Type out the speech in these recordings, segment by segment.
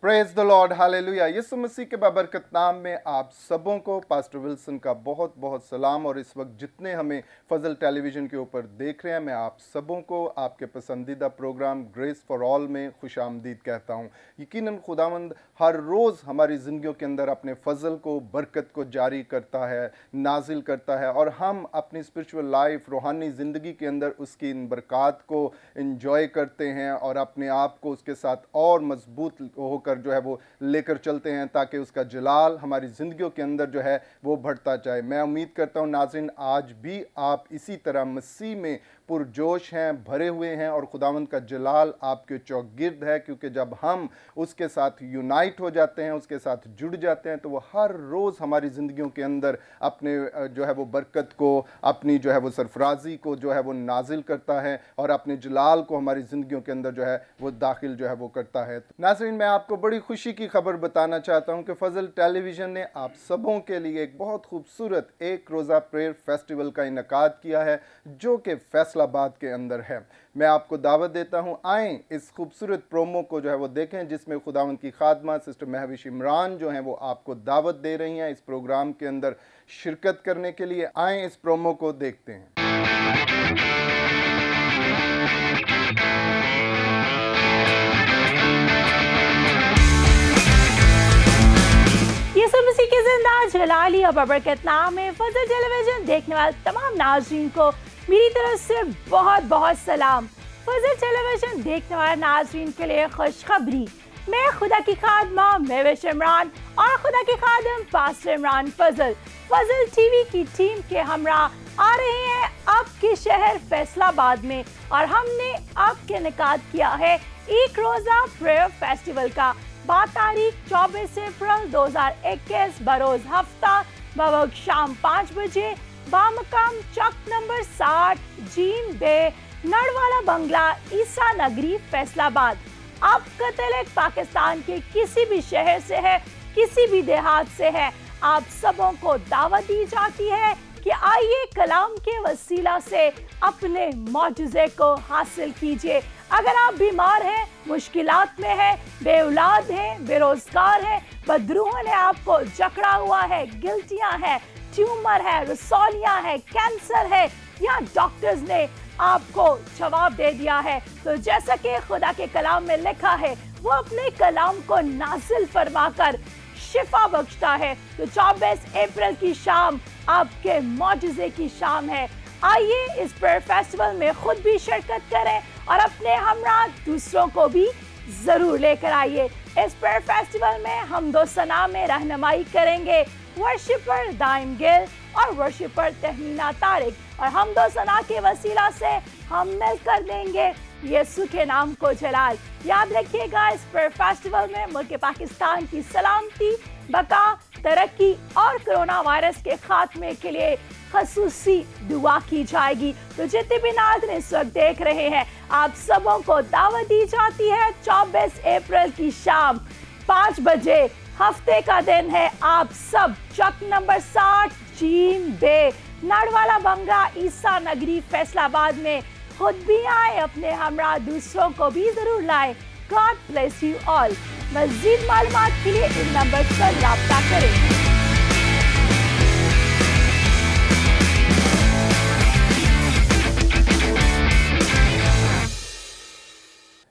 Praise the Lord, hallelujah. Yeshu Masih के बाबरकत नाम में आप सबों को पास्टर विल्सन का बहुत बहुत सलाम। और इस वक्त जितने हमें फजल टेलीविज़न के ऊपर देख रहे हैं, मैं आप सबों को आपके पसंदीदा प्रोग्राम ग्रेस फॉर ऑल में खुश आमदीद कहता हूँ। यकीनन खुदावंद हर रोज़ हमारी ज़िंदगियों के अंदर अपने फजल को, बरकत को जारी करता है, नाजिल करता है, और हम अपनी स्पिरिचुअल लाइफ, रूहानी ज़िंदगी के अंदर उसकी इन बरक़ात को इंजॉय करते हैं और अपने आप को उसके साथ और मजबूत होकर जो है वो लेकर चलते हैं, ताकि उसका जलाल हमारी ज़िंदगियों के अंदर जो है वो बढ़ता जाए। मैं उम्मीद करता हूँ नाज़रीन, आज भी आप इसी तरह मसीह में पुरजोश हैं, भरे हुए हैं, और खुदावंद का जलाल आपके चौगिर्द है, क्योंकि जब हम उसके साथ यूनाइट हो जाते हैं, उसके साथ जुड़ जाते हैं, तो वो हर रोज़ हमारी ज़िंदगियों के अंदर अपने जो है वो बरकत को, अपनी जो है वो सरफराजी को जो है वो नाजिल करता है, और अपने जलाल को हमारी ज़िंदगियों के अंदर जो है वो दाखिल जो है वो करता है। नाज़रीन, मैं आपको बड़ी खुशी की खबर बताना चाहता हूं कि फजल टेलीविज़न ने आप सबों के लिए एक बहुत खूबसूरत एक रोज़ा प्रेयर फेस्टिवल का इनकाद किया है, जो कि फैसलाबाद के अंदर है। मैं आपको दावत देता हूं, आएँ इस खूबसूरत प्रोमो को जो है वो देखें, जिसमें खुदावंद की खादमा सिस्टर महविश इमरान जो हैं वो आपको दावत दे रही हैं इस प्रोग्राम के अंदर शिरकत करने के लिए। आएँ इस प्रोमो को देखते हैं। यीशु मसीह की जिंदा जलाली और बरकत नाम में फजल टेलीविजन देखने वाले तमाम नाज़रीन को मेरी तरफ से बहुत बहुत सलाम। फजल टेलीविजन देखने वाले नाज़रीन के लिए खुशखबरी, मैं खुदा की खादमा महविश इमरान और खुदा के खादम पास्टर इमरान फजल टीवी की टीम के हमरा आ रहे हैं आपके शहर फैसलाबाद में, और हमने आपके इनकाद किया है एक रोज़ा प्रेयर फेस्टिवल का। तारीख 24 अप्रैल 2021 बरोज हफ्ता बवक्त शाम 5 बजे बामकाम चौक नंबर 60 जीन बे नड़वाला बंगला ईसा नगरी फैसलाबाद। आपका तलक पाकिस्तान के किसी भी शहर से है, किसी भी देहात से है, आप सबों को दावत दी जाती है कि आइए कलाम के वसीला से अपने मौजज़े को हासिल कीजिए। अगर आप बीमार हैं, मुश्किलात में हैं, बेऔलाद हैं, बेरोजगार हैं, बदरूहों ने आपको जकड़ा हुआ है, गिल्टियां हैं, ट्यूमर है, रसौलियां है, कैंसर है, या डॉक्टर्स ने आपको जवाब दे दिया है, तो जैसा कि खुदा के कलाम में लिखा है, वो अपने कलाम को नाजिल फरमाकर शिफा बख्शता है। तो 24 अप्रैल की शाम आपके मौजज़े की शाम है। आइए इस प्रेयर फेस्टिवल में खुद भी शिरकत करें और अपने हमरा दूसरों को भी जरूर लेकर आइए। इस प्रेयर फेस्टिवल में हम दो सना में रहनुमाई करेंगे वर्शिपर दाइम गिल और वर्शिपर तहमीना तारिक, और हम दो सना के वसीला से हम मिलकर देंगे यीशु के नाम को जलाल। याद रखिएगा, इस प्रेयर फेस्टिवल में मुल्क पाकिस्तान की सलामती, बका, तरक्की और कोरोना वायरस के खात्मे के लिए खसूसी दुआ की जाएगी। तो जितने भी नाज़रीन इस वक्त देख रहे हैं, आप सबों को दावत दी जाती है 24 अप्रैल की शाम 5 बजे, हफ्ते का दिन है। आप सब चौक नंबर 60 जीन बे नड़वाला बंगला ईसा नगरी फैसलाबाद में खुद भी आए, अपने हमरा दूसरों को भी जरूर लाए। God bless you all. मज़ीद मालूमात के लिए इन नंबर पर राब्ता करें।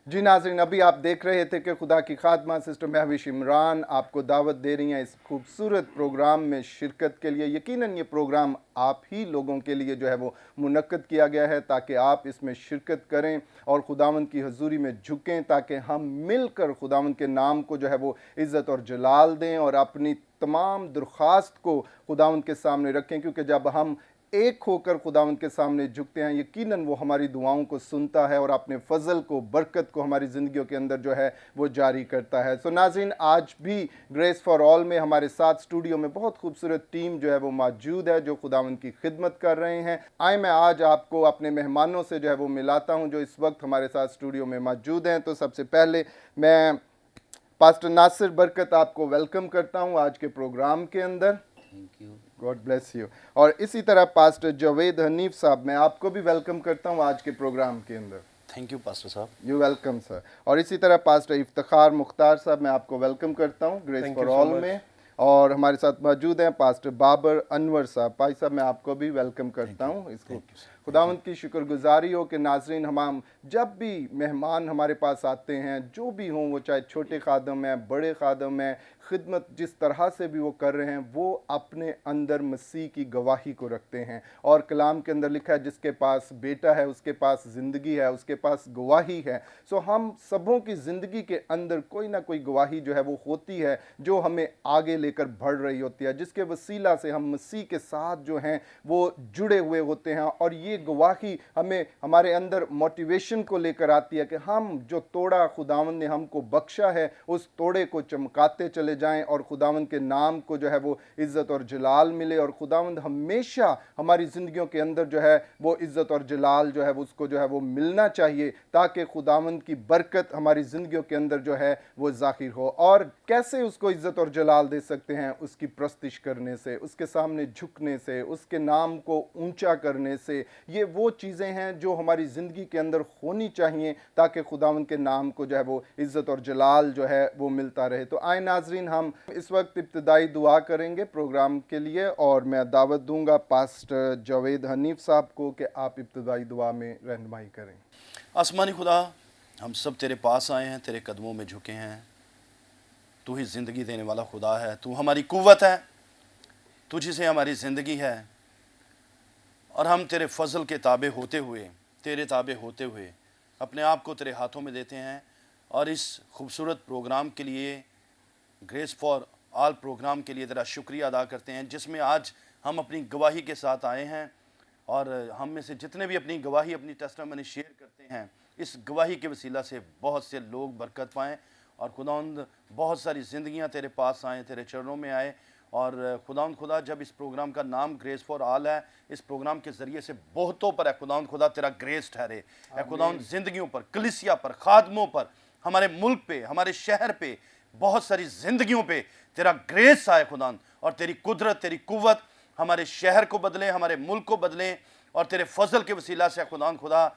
जी नाज़रीन, अभी आप देख रहे थे कि खुदा की खादमा सिस्टर महविश इमरान आपको दावत दे रही हैं इस खूबसूरत प्रोग्राम में शिरकत के लिए। यकीनन ये प्रोग्राम आप ही लोगों के लिए जो है वो मुनक्कद किया गया है, ताकि आप इसमें शिरकत करें और खुदावंद की हजूरी में झुकें, ताकि हम मिलकर खुदावंद के नाम को जो है वो इज़्ज़त और जलाल दें और अपनी तमाम दरख्वास्त को खुदावंद के सामने रखें। क्योंकि जब हम एक होकर खुदावंद के सामने झुकते हैं, यकीनन वो हमारी दुआओं को सुनता है और अपने फजल को, बरकत को हमारी ज़िंदगियों के अंदर जो है वो जारी करता है। सो नाज़रीन, आज भी ग्रेस फॉर ऑल में हमारे साथ स्टूडियो में बहुत खूबसूरत टीम जो है वो मौजूद है, जो खुदावंद की खिदमत कर रहे हैं। आए मैं आज आपको अपने मेहमानों से जो है वो मिलाता हूँ, जो इस वक्त हमारे साथ स्टूडियो में मौजूद हैं। तो सबसे पहले मैं पास्टर नासिर बरकत आपको वेलकम करता हूँ आज के प्रोग्राम के अंदर। Thank you. God bless you. और इसी तरह पास्टर जावेद हनीफ साहब, मैं आपको भी वेलकम करता हूं आज के प्रोग्राम के अंदर। थैंक यू पास्टर साहब। You welcome sir. और इसी तरह पास्टर इफ्तिखार मुख्तार साहब, मैं आपको वेलकम करता हूँ ग्रेस फॉर ऑल में। और हमारे साथ मौजूद हैं पास्टर बाबर अनवर साहब। भाई साहब, मैं आपको भी वेलकम करता हूँ। इसको खुदावंद की शुक्रगुजारी हो कि नाजरीन, हम जब भी मेहमान हमारे पास आते हैं, जो भी हों, वो चाहे छोटे खादम हैं, बड़े खादम हैं, खिदमत जिस तरह से भी वो कर रहे हैं, वो अपने अंदर मसीह की गवाही को रखते हैं। और कलाम के अंदर लिखा है, जिसके पास बेटा है उसके पास ज़िंदगी है, उसके पास गवाही है। सो हम सबों की ज़िंदगी के अंदर कोई ना कोई गवाही जो है वो होती है, जो हमें आगे लेकर बढ़ रही होती है, जिसके वसीला से हम मसीह के साथ जो हैं वो जुड़े हुए होते हैं। और ये गवाही हमें हमारे अंदर मोटिवेशन को लेकर आती है कि हम जो तोड़ा खुदावंद ने हमको बख्शा है, उस तोड़े को चमकाते चले जाएं और खुदावंद के नाम को जो है वो इज़्ज़त और जलाल मिले। और खुदावंद हमेशा हमारी ज़िंदगियों के अंदर जो है वो इज़्ज़त और जलाल जो है वो उसको जो है वो मिलना चाहिए, ताकि खुदावंद की बरकत हमारी ज़िंदगियों के अंदर जो है वो ज़ाहिर हो। और कैसे उसको इज़्ज़त और जलाल दे सकते हैं? उसकी प्रस्तिश करने से, उसके सामने झुकने से, उसके नाम को ऊंचा करने से। ये वो चीज़ें हैं जो हमारी ज़िंदगी के अंदर होनी चाहिए, ताकि खुदावंद के नाम को जो है वो इज़्ज़त और जलाल जो है वो मिलता रहे। तो आए नाजरीन, हम इस वक्त इब्तिदाई दुआ करेंगे प्रोग्राम के लिए, और मैं दावत दूंगा पास्टर जावेद हनीफ साहब को कि आप इब्तिदाई दुआ में रहनुमाई करें। आसमानी खुदा, हम सब तेरे पास आए हैं, तेरे कदमों में झुके हैं। तू ही ज़िंदगी देने वाला खुदा है, तू हमारी कुव्वत है, तुझी से हमारी ज़िंदगी है। और हम तेरे फजल के ताबे होते हुए, तेरे ताबे होते हुए अपने आप को तेरे हाथों में देते हैं। और इस खूबसूरत प्रोग्राम के लिए, ग्रेस फॉर ऑल प्रोग्राम के लिए तेरा शुक्रिया अदा करते हैं, जिसमें आज हम अपनी गवाही के साथ आए हैं। और हम में से जितने भी अपनी गवाही, अपनी टेस्टिमनी शेयर करते हैं, इस गवाही के वसीला से बहुत से लोग बरकत पाएँ। और खुदावंद, बहुत सारी ज़िंदगियाँ तेरे पास आएँ, तेरे चरणों में आए। और खुदावंद खुदा, जब इस प्रोग्राम का नाम ग्रेस फॉर ऑल है, इस प्रोग्राम के ज़रिए से बहुतों पर है खुदावंद खुदा तेरा ग्रेस ठहरे है। खुदावंद ज़िंदगियों पर, कलीसिया पर, खादमों पर, हमारे मुल्क पे, हमारे शहर पे, बहुत सारी ज़िंदगियों पे तेरा ग्रेस आए खुदावंद। और तेरी कुदरत, तेरी कुव्वत हमारे शहर को बदले, हमारे मुल्क को बदलें। और तेरे फजल के वसीला से खुदावंद खुदा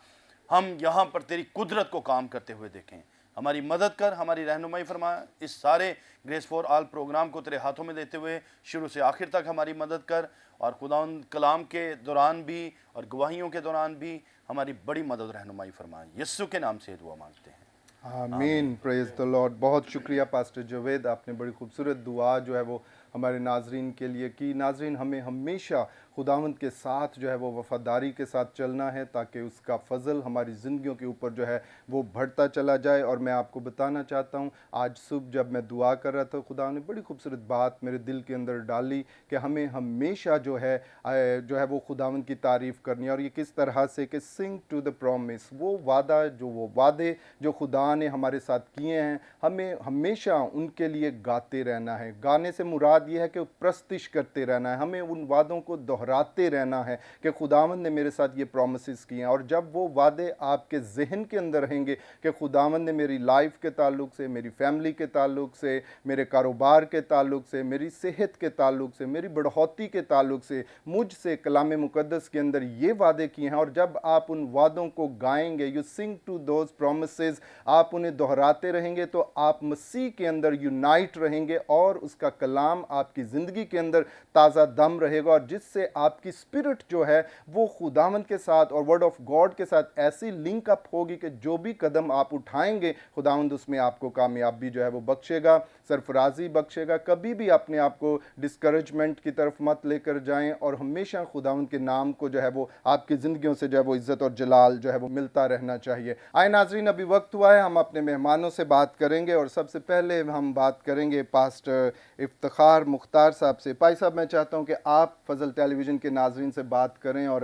हम यहाँ पर तेरी कुदरत को काम करते हुए देखें। हमारी मदद कर, हमारी रहनुमाई फरमा। इस सारे ग्रेस फॉर ऑल प्रोग्राम को तेरे हाथों में देते हुए शुरू से आखिर तक हमारी मदद कर। और खुदावंद कलाम के दौरान भी और गवाहियों के दौरान भी हमारी बड़ी मदद रहनुमाई फरमा। यीशु के नाम से दुआ मांगते हैं, आमीन। Praise the Lord. बहुत शुक्रिया पास्टर जावेद, आपने बड़ी खूबसूरत दुआ जो है वो हमारे नाजरीन के लिए की। नाजरीन, हमें हमेशा खुदावंद के साथ जो है वो वफ़ादारी के साथ चलना है, ताकि उसका फ़ज़ल हमारी ज़िंदगियों के ऊपर जो है वो बढ़ता चला जाए। और मैं आपको बताना चाहता हूँ, आज सुबह जब मैं दुआ कर रहा था, खुदा ने बड़ी खूबसूरत बात मेरे दिल के अंदर डाली कि हमें हमेशा जो है वो खुदावंद की तारीफ़ करनी है। और ये किस तरह से कि सिंग टू द प्रॉमिस, वो वादे जो खुदा ने हमारे साथ किए हैं, हमें हमेशा उनके लिए गाते रहना है। गाने से मुराद ये है कि प्रस्तिश करते रहना है, हमें उन वादों को दोहराते रहना है कि खुदावंद ने मेरे साथ ये प्रॉमिसेस किए हैं। और जब वो वादे आपके जहन के अंदर रहेंगे कि खुदावंद ने मेरी लाइफ के ताल्लुक से, मेरी फैमिली के ताल्लुक से, मेरे कारोबार के ताल्लुक से, मेरी सेहत के ताल्लुक से, मेरी बढ़ोतरी के ताल्लुक से मुझसे कलाम मुकद्दस के अंदर ये वादे किए हैं, और जब आप उन वादों को गाएंगे, you sing to those promises, आप उन्हें दोहराते रहेंगे, तो आप मसीह के अंदर यूनाइट रहेंगे और उसका कलाम आपकी ज़िंदगी के अंदर ताज़ा दम रहेगा। और जिससे आपकी स्पिरिट जो है वो खुदावंद के साथ और वर्ड ऑफ गॉड के साथ ऐसी लिंक अप होगी कि जो भी कदम आप उठाएंगे, खुदावंद उसमें आपको कामयाबी जो है वो बख्शेगा, सरफराजी बख्शेगा। कभी भी अपने आप को डिस्करेजमेंट की तरफ मत लेकर जाएं, और हमेशा खुदावंद के नाम को जो है वो आपकी ज़िंदगियों से जो है वो इज़्ज़त और जलाल जो है वो मिलता रहना चाहिए। आए नाजरीन, अभी वक्त हुआ है, हम अपने मेहमानों से बात करेंगे। और सबसे पहले हम बात करेंगे पास्टर इफ्तिखार मुख्तार साहब से। भाई साहब, मैं चाहता हूं कि आप फजल टेलीविज़न के नाजरीन से बात करें और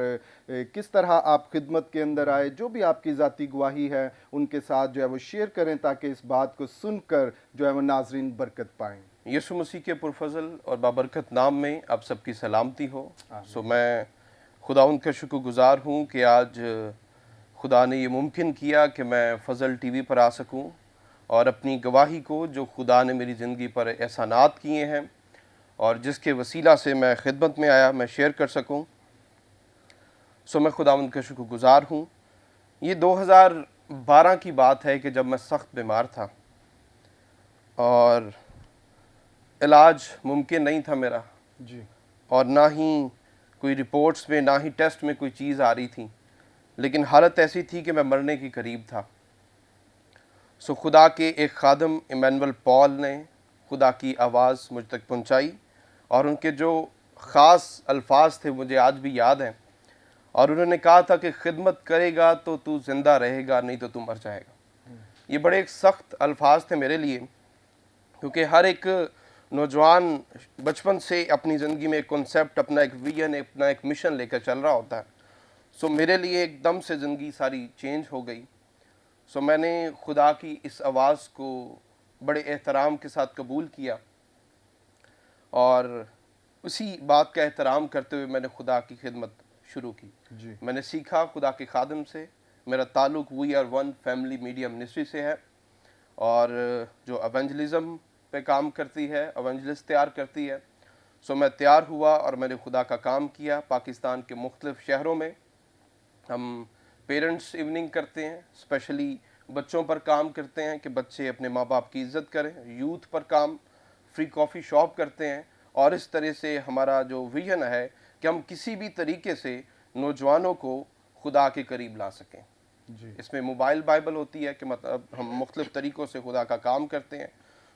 किस तरह आप खिदमत के अंदर आए, जो भी आपकी ज़ाती गवाही है उनके साथ जो है वो शेयर करें, ताकि इस बात को सुनकर जो है वो नाजरीन बरकत पाएँ। यीशु मसीह के पुरफजल और बाबरकत नाम में आप सबकी सलामती हो। सो मैं खुदावंद का शुक्रगुजार हूँ कि आज खुदा ने ये मुमकिन किया कि मैं फजल टीवी पर आ सकूँ और अपनी गवाही को, जो खुदा ने मेरी ज़िंदगी पर एहसानात किए हैं और जिसके वसीला से मैं खिदमत में आया, मैं शेयर कर सकूं। सो मैं खुदावंद का शुक्रगुजार हूँ। ये 2012 کی بات ہے کہ جب میں سخت بیمار تھا اور علاج ممکن نہیں تھا میرا، جی اور نہ ہی کوئی رپورٹس میں، نہ ہی ٹیسٹ میں کوئی چیز آ رہی تھی، لیکن حالت ایسی تھی کہ میں مرنے کے قریب تھا۔ سو خدا کے ایک خادم ایمینول پال نے خدا کی آواز مجھ تک پہنچائی، اور ان کے جو خاص الفاظ تھے مجھے آج بھی یاد ہیں، اور انہوں نے کہا تھا کہ خدمت کرے گا تو تو زندہ رہے گا، نہیں تو تو مر جائے گا۔ یہ بڑے ایک سخت الفاظ تھے میرے لیے، کیونکہ ہر ایک نوجوان بچپن سے اپنی زندگی میں ایک کنسیپٹ، اپنا ایک ویژن، اپنا ایک مشن لے کر چل رہا ہوتا ہے۔ سو میرے لیے ایک دم سے زندگی ساری چینج ہو گئی۔ سو میں نے خدا کی اس آواز کو بڑے احترام کے ساتھ قبول کیا، اور اسی بات کا احترام کرتے ہوئے میں نے خدا کی خدمت شروع کی۔ جی میں نے سیکھا خدا کے خادم سے، میرا تعلق we are one family media ministry سے ہے، اور جو ایونجلزم پہ کام کرتی ہے، ایونجلسٹ تیار کرتی ہے۔ سو میں تیار ہوا اور میں نے خدا کا کام کیا پاکستان کے مختلف شہروں میں۔ ہم پیرنٹس ایوننگ کرتے ہیں، اسپیشلی بچوں پر کام کرتے ہیں کہ بچے اپنے ماں باپ کی عزت کریں، یوتھ پر کام، فری کافی شاپ کرتے ہیں، اور اس طرح سے ہمارا جو ویژن ہے کہ ہم کسی بھی طریقے سے نوجوانوں کو خدا کے قریب لا سکیں۔ جی اس میں موبائل بائبل ہوتی ہے کہ مطلب ہم مختلف طریقوں سے خدا کا کام کرتے ہیں۔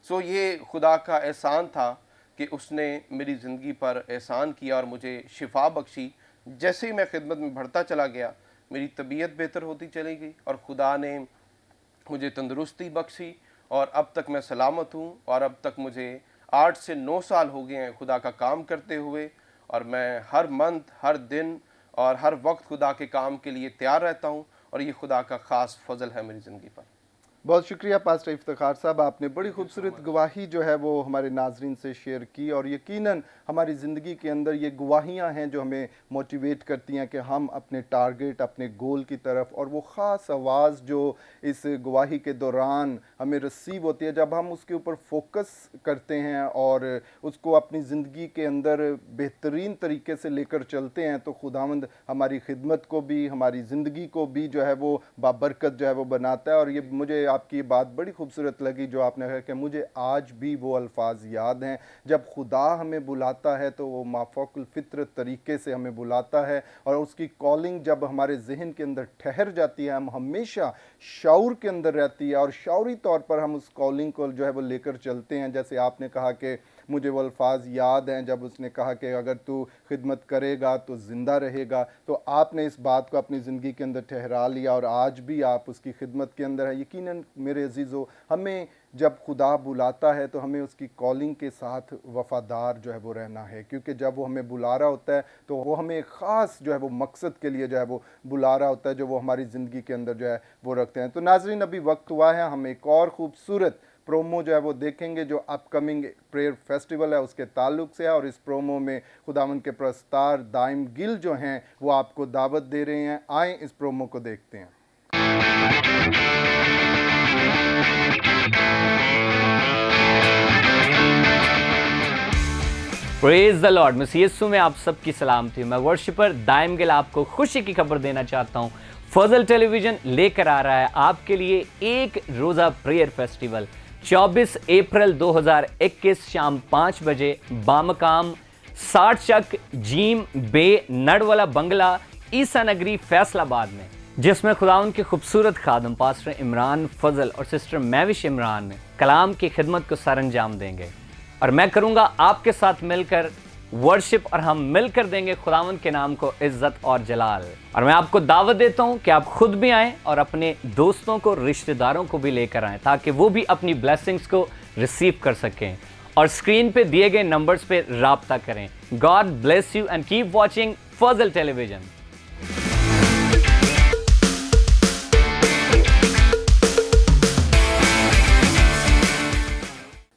سو یہ خدا کا احسان تھا کہ اس نے میری زندگی پر احسان کیا اور مجھے شفا بخشی۔ جیسے ہی میں خدمت میں بڑھتا چلا گیا، میری طبیعت بہتر ہوتی چلی گئی، اور خدا نے مجھے تندرستی بخشی، اور اب تک میں سلامت ہوں، اور اب تک مجھے 8 سے 9 سال ہو گئے ہیں خدا کا کام کرتے ہوئے، اور میں ہر منتھ، ہر دن اور ہر وقت خدا کے کام کے لیے تیار رہتا ہوں، اور یہ خدا کا خاص فضل ہے میری زندگی پر۔ بہت شکریہ پاسٹر افتخار صاحب، آپ نے بڑی خوبصورت گواہی جو ہے وہ ہمارے ناظرین سے شیئر کی، اور یقیناً ہماری زندگی کے اندر یہ گواہیاں ہیں جو ہمیں موٹیویٹ کرتی ہیں کہ ہم اپنے ٹارگٹ، اپنے گول کی طرف، اور وہ خاص آواز جو اس گواہی کے دوران ہمیں ریسیو ہوتی ہے، جب ہم اس کے اوپر فوکس کرتے ہیں اور اس کو اپنی زندگی کے اندر بہترین طریقے سے لے کر چلتے ہیں، تو خداوند ہماری خدمت کو بھی، ہماری زندگی کو بھی جو ہے وہ بابرکت جو ہے وہ بناتا ہے۔ اور یہ مجھے آپ کی بات بڑی خوبصورت لگی جو آپ نے کہا کہ مجھے آج بھی وہ الفاظ یاد ہیں، جب خدا ہمیں بلاتا ہے تو وہ مافوق الفطرت طریقے سے ہمیں بلاتا ہے، اور اس کی کالنگ جب ہمارے ذہن کے اندر ٹھہر جاتی ہے، ہم ہمیشہ شعور کے اندر رہتی ہے، اور شعوری طور پر ہم اس کالنگ کو جو ہے وہ لے کر چلتے ہیں۔ جیسے آپ نے کہا کہ مجھے وہ الفاظ یاد ہیں جب اس نے کہا کہ اگر تو خدمت کرے گا تو زندہ رہے گا، تو آپ نے اس بات کو اپنی زندگی کے اندر ٹھہرا لیا، اور آج بھی آپ اس کی خدمت کے اندر ہیں۔ یقیناً میرے عزیزو، ہمیں جب خدا بلاتا ہے تو ہمیں اس کی کالنگ کے ساتھ وفادار جو ہے وہ رہنا ہے، کیونکہ جب وہ ہمیں بلا رہا ہوتا ہے تو وہ ہمیں ایک خاص جو ہے وہ مقصد کے لیے جو ہے وہ بلا رہا ہوتا ہے، جو وہ ہماری زندگی کے اندر جو ہے وہ رکھتے ہیں۔ تو ناظرین، ابھی وقت ہوا ہے ہم ایک اور خوبصورت پرومو جو ہے وہ دیکھیں گے جو اپ کمنگ پریئر فیسٹیول ہے اس کے تعلق سے ہے، اور اس پرومو میں خداوند کے پرستار دائم گل جو ہیں وہ آپ کو دعوت دے رہے ہیں۔ آئیں اس پرومو کو دیکھتے ہیں۔ پریز دا لارڈ، مسیح یسوع میں آپ سب کی سلامتی۔ میں ورشپر دائم گل آپ کو خوشی کی خبر دینا چاہتا ہوں۔ فضل ٹیلی ویژن لے کر آ رہا ہے آپ کے لیے ایک روزہ پریئر فیسٹیول 24 اپریل 2021 شام 5 بجے بامقام 60 چک جیم بے نڑوالا بنگلہ عیسیٰ نگری فیصل آباد میں، جس میں خداوند کے خوبصورت خادم پاسٹر عمران فضل اور سسٹر میوش عمران کلام کی خدمت کو سر انجام دیں گے، اور میں کروں گا آپ کے ساتھ مل کر ورشپ، اور ہم مل کر دیں گے خداوند کے نام کو عزت اور جلال۔ اور میں آپ کو دعوت دیتا ہوں کہ آپ خود بھی آئیں اور اپنے دوستوں کو، رشتہ داروں کو بھی لے کر آئیں، تاکہ وہ بھی اپنی بلیسنگز کو ریسیو کر سکیں، اور اسکرین پہ دیے گئے نمبرز پہ رابطہ کریں۔ God bless you and keep watching Fazal tele vision.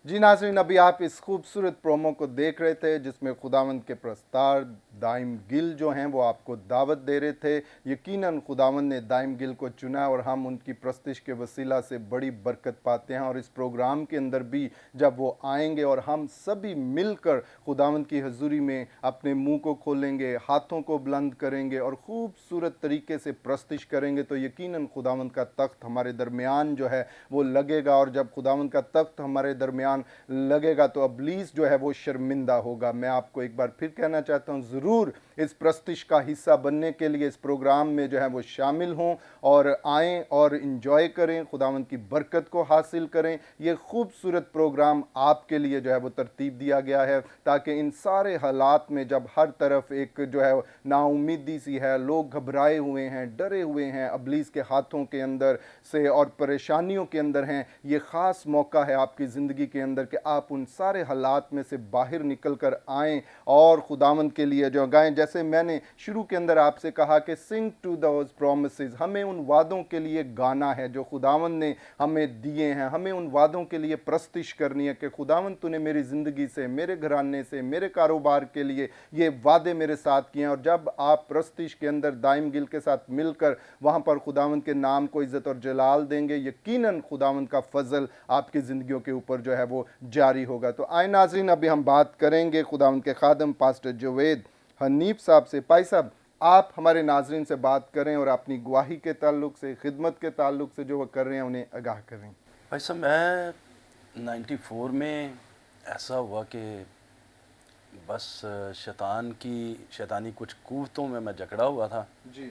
جی ناظرین، ابھی آپ اس خوبصورت پرومو کو دیکھ رہے تھے جس میں خداوند کے پرستار दाइम गिल जो हैं वो आपको दावत दे रहे थे। यकीनन खुदावंद ने दाइम गिल को चुना और हम उनकी प्रस्तिश के वसीला से बड़ी बरकत पाते हैं। और इस प्रोग्राम के अंदर भी जब वो आएंगे और हम सभी मिलकर खुदावंद की हजूरी में अपने मुंह को खोलेंगे, हाथों को बुलंद करेंगे और खूबसूरत तरीके से प्रस्तिश करेंगे, तो यकीनन खुदावंद का तख्त हमारे दरमियान जो है वो लगेगा। और जब खुदावंद का तख्त हमारे दरमियान लगेगा तो अबलीस जो है वो शर्मिंदा होगा। मैं आपको एक बार फिर कहना चाहता हूँ, ज़रूर इस प्रस्तिश का हिस्सा बनने के लिए इस प्रोग्राम में जो है वो शामिल हों और आएँ और इंजॉय करें, खुदावंद की बरकत को हासिल करें। ये खूबसूरत प्रोग्राम आपके लिए जो है वो तरतीब दिया गया है ताकि इन सारे हालात में जब हर तरफ एक जो है नाउमीदी सी है, लोग घबराए हुए हैं, डरे हुए हैं, अबलीस के हाथों के अंदर से और परेशानियों के अंदर हैं, ये ख़ास मौका है आपकी ज़िंदगी के अंदर कि आप उन सारे हालात में से बाहर निकल कर आएँ और खुदावंद के लिए जो गाएं। जैसे मैंने शुरू के अंदर आपसे कहा कि सिंग टू दोज प्रोमिसेस, हमें उन वादों के लिए गाना है जो खुदावंद ने हमें दिए हैं। हमें उन वादों के लिए प्रस्तिश करनी है कि खुदावंद तूने मेरी ज़िंदगी से, मेरे घराने से, मेरे कारोबार के लिए ये वादे मेरे साथ किए हैं। और जब आप प्रस्तिश के अंदर दाइम गिल के साथ मिलकर वहाँ पर खुदावंद के नाम को इज़्ज़त और जलाल देंगे, यकीनन खुदावंद का फजल आपकी ज़िंदगियों के ऊपर जो है वो जारी होगा। तो आए नाज़रीन, अभी हम बात करेंगे खुदावंद के खादम पास्टर जावेद हनीफ साहब से। पाई साहब, आप हमारे नाज़रीन से बात करें और अपनी गवाही के ताल्लुक से, खिदमत के ताल्लुक से जो वो कर रहे हैं उन्हें आगाह करें। भाई साहब, मैं 94 में ऐसा हुआ कि बस शैतानी कुछ कुव्वतों में मैं जकड़ा हुआ था जी।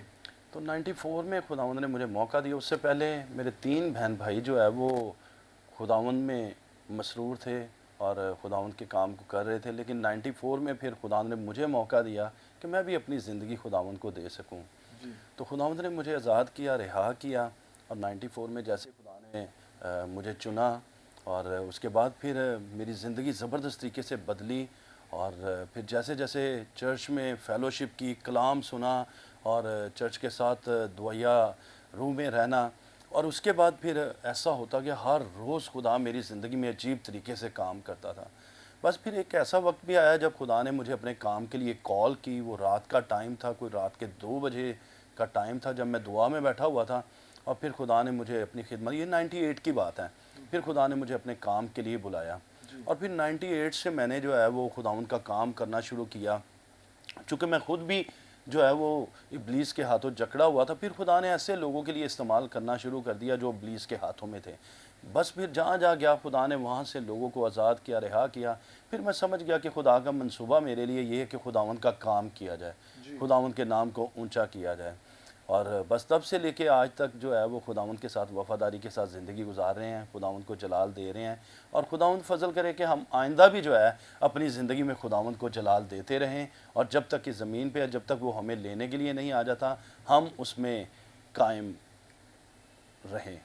तो 94 में खुदावंद ने मुझे मौका दिया। उससे पहले मेरे 3 बहन भाई जो है वो खुदावंद में मसरूर थे और खुदावंद के काम को कर रहे थे, लेकिन 94 में फिर खुदावंद ने मुझे मौका दिया कि मैं भी अपनी ज़िंदगी खुदावंद को दे सकूं। तो खुदावंद ने मुझे आज़ाद किया, रिहा किया। और 94 में जैसे खुदा ने मुझे चुना और उसके बाद फिर मेरी ज़िंदगी ज़बरदस्त तरीके से बदली। और फिर जैसे जैसे चर्च में फ़ेलोशिप की, कलाम सुना और चर्च के साथ दुआया रूह में रहना, और उसके बाद फिर ऐसा होता कि हर रोज़ खुदा मेरी ज़िंदगी में अजीब तरीके से काम करता था। बस फिर एक ऐसा वक्त भी आया जब खुदा ने मुझे अपने काम के लिए कॉल की। वो रात का टाइम था, कोई रात के 2 बजे का टाइम था जब मैं दुआ में बैठा हुआ था। और फिर खुदा ने मुझे अपनी खिदमत, ये 98 की बात है, फिर खुदा ने मुझे अपने काम के लिए बुलाया। और फिर 98 से मैंने जो है वो खुदावंद का काम करना शुरू किया। चूँकि मैं ख़ुद भी जो है वो इब्लीस के हाथों जकड़ा हुआ था, फिर खुदा ने ऐसे लोगों के लिए इस्तेमाल करना शुरू कर दिया जो इब्लीस के हाथों में थे। बस फिर जहाँ जहाँ गया खुदा ने वहाँ से लोगों को आज़ाद किया, रिहा किया। फिर मैं समझ गया कि खुदा का मंसूबा मेरे लिए ये है कि खुदावंद का काम किया जाए, खुदावंद के नाम को ऊंचा किया जाए। और बस तब से लेके आज तक जो है वो खुदावंद के साथ वफ़ादारी के साथ ज़िंदगी गुजार रहे हैं, खुदावंद को जलाल दे रहे हैं। और खुदावंद फजल करे कि हम आइंदा भी जो है अपनी ज़िंदगी में खुदावंद को जलाल देते रहें। और जब तक कि ज़मीन पे, जब तक वो हमें लेने के लिए नहीं आ जाता, हम उसमें कायम रहें।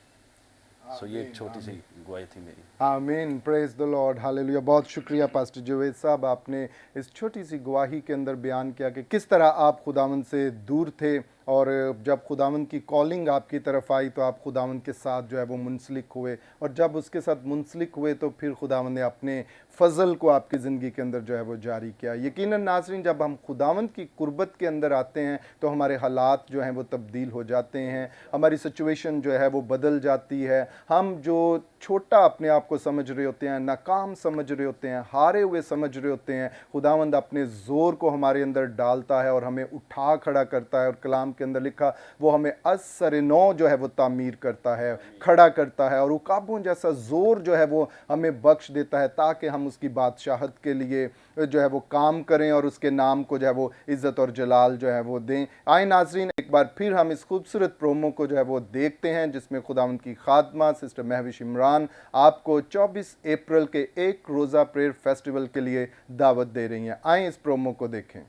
सो ये एक छोटी सी गवाही थी मेरी। आमीन, प्रेज द लॉर्ड, हालेलुया। बहुत शुक्रिया पास्टर जावेद साहब, आपने इस छोटी सी गवाही के अंदर बयान किया कि किस तरह आप खुदावंद से दूर थे और जब खुदावंद की कॉलिंग आपकी तरफ आई तो आप खुदावंद के साथ जो है वो मुंसलिक हुए। और जब उसके साथ मुंसलिक हुए तो फिर खुदावंद ने अपने फ़ज़ल को आपकी ज़िंदगी के अंदर जो है वो जारी किया। यकीनन नाज़रीन, जब हम खुदावंद की कुर्बत के अंदर आते हैं तो हमारे हालात जो हैं वो तब्दील हो जाते हैं, हमारी सिचुएशन जो है वो बदल जाती है। हम जो छोटा अपने आप को समझ रहे होते हैं, नाकाम समझ रहे होते हैं, हारे हुए समझ रहे होते हैं, खुदावंद अपने ज़ोर को हमारे अंदर डालता है और हमें उठा खड़ा करता है। और कलाम के अंदर लिखा, वो हमें असर नौ जो है वो तामीर करता है, खड़ा करता है और उकाबों जैसा ज़ोर जो है वो हमें बख्श देता है ताकि हम उसकी बादशाहत के लिए जो है वो काम करें और उसके नाम को जो है वो इज़्ज़त और जलाल जो है वो दें। आए नाज़रीन, एक बार फिर हम इस खूबसूरत प्रोमो को जो है वो देखते हैं जिसमें खुदावंद की खादमा सिस्टर महविश इमरान आपको 24 अप्रैल के एक रोज़ा प्रेयर फेस्टिवल के लिए दावत दे रही हैं। आए इस प्रोमो को देखें।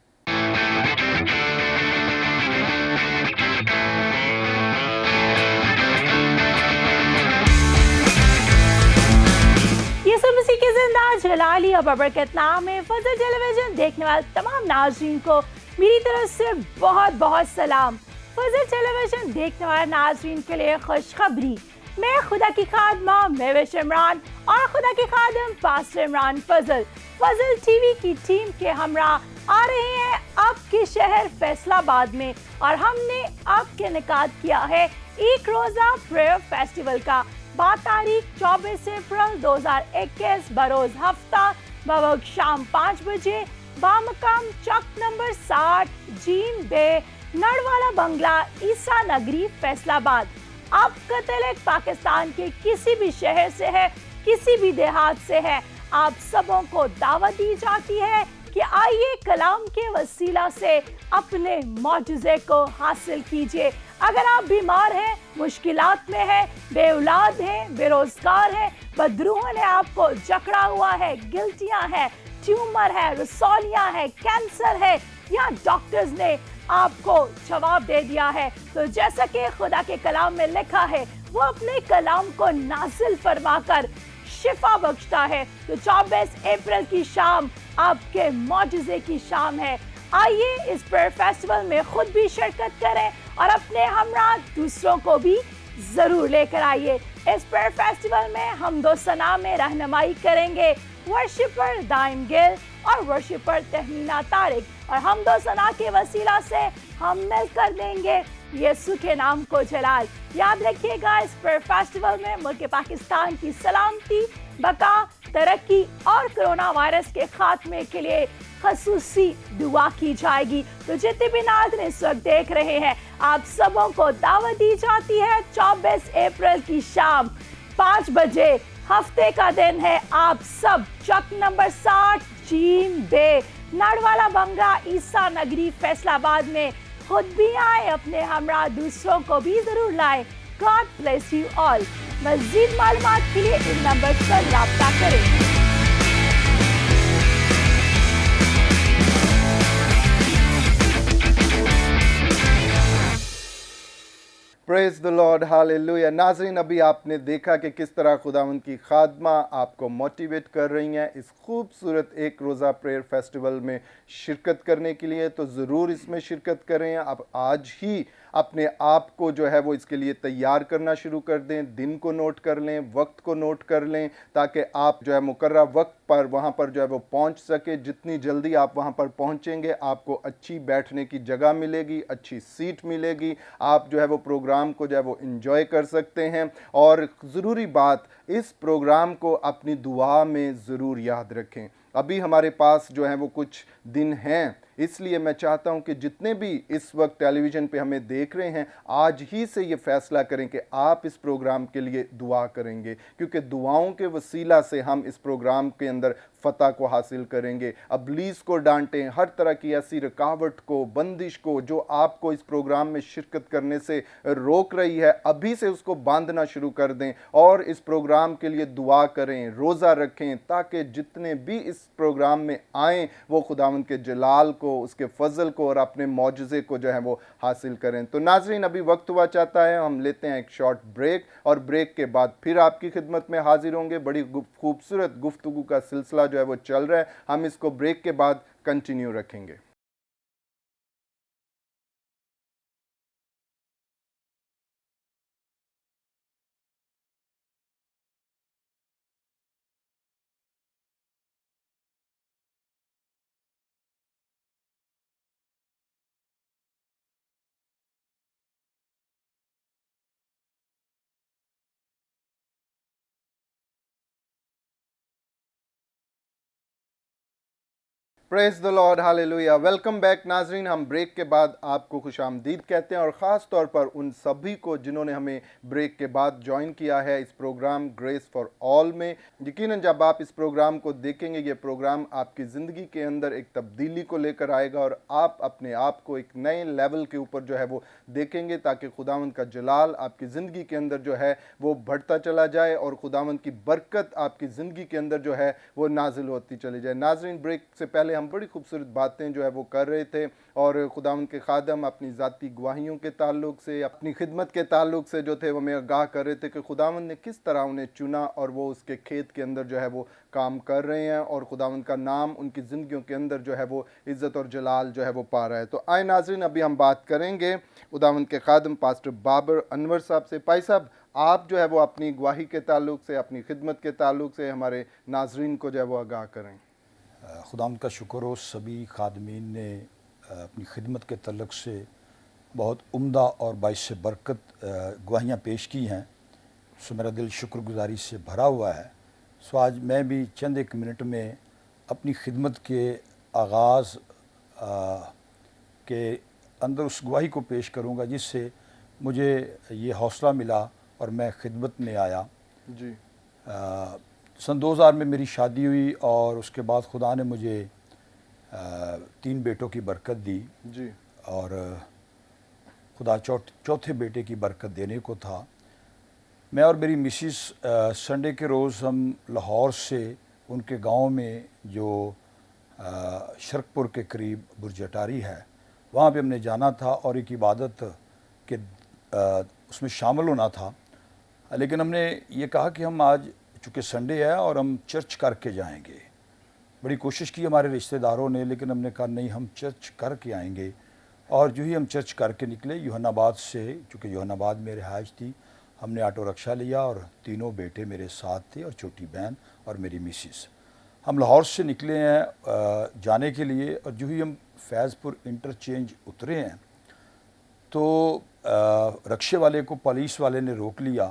यीशु मसीह की जिंदा जलाली और बरकत नाम में फजल टेलीविजन देखने वाले तमाम नाज़रीन को मेरी तरफ से बहुत बहुत सलाम। फजल टेलीविजन देखने वाले नाज़रीन के लिए खुशखबरी, मैं खुदा की खादमा महविश इमरान और खुदा के खादम पास्टर इमरान फजल टीवी की टीम के हमरा आ रहे हैं आपके शहर फैसलाबाद में, और हमने आपके इनेकाद किया है एक रोज़ा प्रेयर फेस्टिवल का। बात तारीख 24 अप्रैल 2021 बरोज़ हफ्ता बवक्त शाम 5 बजे बामकाम चौक नंबर 60 जीन बे नड़वाला बंगला ईसा नगरी फैसलाबाद। आप कतलेक पाकिस्तान के किसी भी शहर से है, किसी भी देहात से है, आप सबों को दावत दी जाती है कि आइए कलाम के वसीला से अपने मौजज़े को हासिल कीजिए। अगर आप बीमार हैं, मुश्किलात में हैं, बेऔलाद हैं, बेरोजगार हैं, बदरूहों ने आपको जकड़ा हुआ है, गिल्टियां हैं, ट्यूमर है, रसौलियां है, कैंसर है, या डॉक्टर्स ने आपको जवाब दे दिया है, तो जैसा कि खुदा के कलाम में लिखा है, वो अपने कलाम को नाजिल फरमाकर शिफा बख्शता है। तो 24 अप्रैल की शाम आपके मौजज़े की शाम है। आइए इस प्रेयर फेस्टिवल में खुद भी शिरकत करें और अपने हमरा दूसरों को भी जरूर लेकर आइए। इस प्रेयर फेस्टिवल में हम दो सना में रहनुमाई करेंगे वर्शिपर दाइम गिल और वर्शिपर तहमीना तारिक, और हम दो सना के वसीला से हम मिलकर देंगे यीशु के नाम को जलाल। याद रखिएगा इस प्रेयर फेस्टिवल में मुल्क पाकिस्तान की सलामती, बका, तरक्की और कोरोना वायरस के खात्मे के लिए खसूसी दुआ की जाएगी। तो जितने भी नाज़रीन इस वक्त देख रहे हैं, आप सबों को दावत दी जाती है 24 अप्रैल की शाम 5 बजे, हफ्ते का दिन है। आप सब चौक नंबर 60 जीन बे नड़वाला बंगला ईसा नगरी फैसलाबाद में खुद भी आए, अपने हमरा दूसरों को भी जरूर लाएं। God bless you all. मज़ीद मालूमात के लिए इन नंबर पर राब्ता करें। Praise the Lord, hallelujah. नाज़रीन, अभी आपने देखा कि किस तरह खुदावंद की खादमा आपको मोटिवेट कर रही हैं इस खूबसूरत एक रोज़ा प्रेयर फेस्टिवल में शिरकत करने के लिए। तो ज़रूर इसमें शिरकत करें। आप आज ही अपने आप को जो है वो इसके लिए तैयार करना शुरू कर दें। दिन को नोट कर लें, वक्त को नोट कर लें, ताकि आप जो है मुकर्रर वक्त पर वहाँ पर जो है वो पहुँच सके। जितनी जल्दी आप वहाँ पर पहुँचेंगे, आपको अच्छी बैठने की जगह मिलेगी, अच्छी सीट मिलेगी, आप जो है वो प्रोग्राम को जो है वो एंजॉय कर सकते हैं। और ज़रूरी बात, इस प्रोग्राम को अपनी दुआ में ज़रूर याद रखें। अभी हमारे पास जो है वो कुछ दिन हैं, इसलिए मैं चाहता हूं कि जितने भी इस वक्त टेलीविज़न पे हमें देख रहे हैं, आज ही से ये फ़ैसला करें कि आप इस प्रोग्राम के लिए दुआ करेंगे, क्योंकि दुआओं के वसीला से हम इस प्रोग्राम के अंदर फ़तह को हासिल करेंगे। अबलीस को डांटें, हर तरह की ऐसी रुकावट को, बंदिश को जो आपको इस प्रोग्राम में शिरकत करने से रोक रही है, अभी से उसको बांधना शुरू कर दें और इस प्रोग्राम के लिए दुआ करें, रोज़ा रखें, ताकि जितने भी इस प्रोग्राम में आएँ वो खुदावंद के जलाल को, उसके फजल को और अपने मौजज़े को जो है वो हासिल करें। तो नाज़रीन, अभी वक्त हुआ चाहता है, हम लेते हैं एक शॉर्ट ब्रेक, और ब्रेक के बाद फिर आपकी खिदमत में हाजिर होंगे। बड़ी खूबसूरत गुफ्तगू का सिलसिला जो है वो चल रहा है, हम इसको ब्रेक के बाद कंटिन्यू रखेंगे। Praise the Lord, hallelujah. Welcome back नाजरीन। हम ब्रेक के बाद आपको खुशामदीद कहते हैं, और ख़ास तौर पर उन सभी को जिन्होंने हमें ब्रेक के बाद ज्वाइन किया है इस प्रोग्राम ग्रेस फॉर ऑल में। यकीनन जब आप इस प्रोग्राम को देखेंगे, ये प्रोग्राम आपकी ज़िंदगी के अंदर एक तब्दीली को लेकर आएगा, और आप अपने आप को एक नए लेवल के ऊपर जो है वो देखेंगे, ताकि खुदावंद का जलाल आपकी ज़िंदगी के अंदर जो है वो बढ़ता चला जाए और खुदावंद की बरकत आपकी ज़िंदगी के अंदर जो है वो नाजिल होती चली जाए। नाजरीन, ब्रेक से पहले हम बड़ी खूबसूरत बातें जो है वो कर रहे थे, और खुदावंद के खादम अपनी ज़ाती गवाहियों के ताल्लुक से, अपनी खिदमत के ताल्लुक से जो थे वो हमें आगाह कर रहे थे कि खुदावंद ने किस तरह उन्हें चुना और वो उसके खेत के अंदर जो है वो काम कर रहे हैं, और खुदावंद का नाम उनकी ज़िंदगियों के अंदर जो है वो इज़्ज़त और जलाल जो है वो पा रहा है। तो आए नाज़रीन, अभी हम बात करेंगे खुदावंद के खादम पास्टर बाबर अनवर साहब से। भाई साहब, आप जो है वो अपनी गवाही के ताल्लुक से, अपनी खिदमत के ताल्लुक से हमारे नाजरीन को जो है वो आगाह करें। खुदावंद का शुक्र हो, सभी खादमीन ने اپنی خدمت کے تعلق سے بہت عمدہ اور باعث برکت گواہیاں پیش کی ہیں، سو میرا دل شکر گزاری سے بھرا ہوا ہے۔ سو آج میں بھی چند ایک منٹ میں اپنی خدمت کے آغاز کے اندر اس گواہی کو پیش کروں گا جس سے مجھے یہ حوصلہ ملا اور میں خدمت میں آیا۔ جی سن 2000 میں میری شادی ہوئی اور اس کے بعد خدا نے مجھے 3 بیٹوں کی برکت دی، جی اور خدا چوتھے بیٹے کی برکت دینے کو تھا۔ میں اور میری مسز سنڈے کے روز ہم لاہور سے ان کے گاؤں میں جو شرک پور کے قریب برج اٹاری ہے وہاں پہ ہم نے جانا تھا اور ایک عبادت کے اس میں شامل ہونا تھا، لیکن ہم نے یہ کہا کہ ہم آج چونکہ سنڈے ہے اور ہم چرچ کر کے جائیں گے۔ بڑی کوشش کی ہمارے رشتہ داروں نے، لیکن ہم نے کہا نہیں، ہم چرچ کر کے آئیں گے۔ اور جو ہی ہم چرچ کر کے نکلے یوحنا آباد سے، چونکہ یوحنا آباد میں رہائش تھی، ہم نے آٹو رکشہ لیا اور 3 بیٹے میرے ساتھ تھے اور چھوٹی بہن اور میری مسز۔ ہم لاہور سے نکلے ہیں جانے کے لیے، اور جو ہی ہم فیض پور انٹرچینج اترے ہیں تو رکشے والے کو پولیس والے نے روک لیا،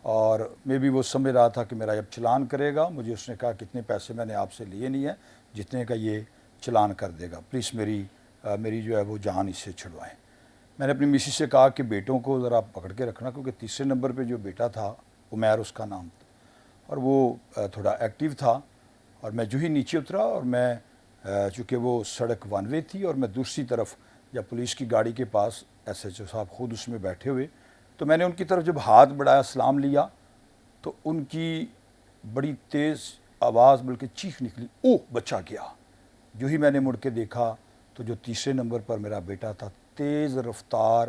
اور میں بھی وہ سمجھ رہا تھا کہ میرا جب چلان کرے گا، مجھے اس نے کہا کتنے پیسے میں نے آپ سے لیے نہیں ہیں، جتنے کا یہ چلان کر دے گا، پلیز میری جو ہے وہ جان اس سے چھڑوائیں۔ میں نے اپنی مسز سے کہا کہ بیٹوں کو ذرا پکڑ کے رکھنا، کیونکہ تیسرے نمبر پہ جو بیٹا تھا عمیر اس کا نام تھا، اور وہ تھوڑا ایکٹیو تھا۔ اور میں جو ہی نیچے اترا، اور میں چونکہ وہ سڑک 1 وے تھی اور میں دوسری طرف جب پولیس کی گاڑی کے پاس ایس ایچ او صاحب خود اس میں بیٹھے ہوئے، تو میں نے ان کی طرف جب ہاتھ بڑھایا، سلام لیا، تو ان کی بڑی تیز آواز بلکہ چیخ نکلی، اوہ بچہ گیا۔ جو ہی میں نے مڑ کے دیکھا تو جو تیسرے نمبر پر میرا بیٹا تھا، تیز رفتار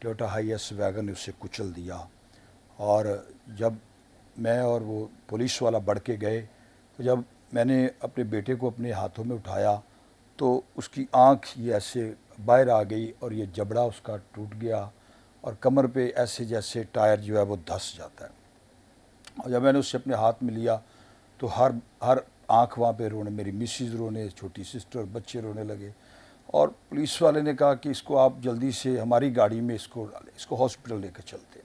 ٹویوٹا ہائی ایس ویگن نے اسے کچل دیا، اور جب میں اور وہ پولیس والا بڑھ کے گئے تو جب میں نے اپنے بیٹے کو اپنے ہاتھوں میں اٹھایا تو اس کی آنکھ یہ ایسے باہر آ گئی، اور یہ جبڑا اس کا ٹوٹ گیا، اور کمر پہ ایسے جیسے ٹائر جو ہے وہ دھس جاتا ہے۔ اور جب میں نے اسے اپنے ہاتھ میں لیا تو ہر آنکھ وہاں پہ رونے، میری مسز رونے، چھوٹی سسٹر، بچے رونے لگے، اور پولیس والے نے کہا کہ اس کو آپ جلدی سے ہماری گاڑی میں اس کو ہاسپٹل لے کے چلتے۔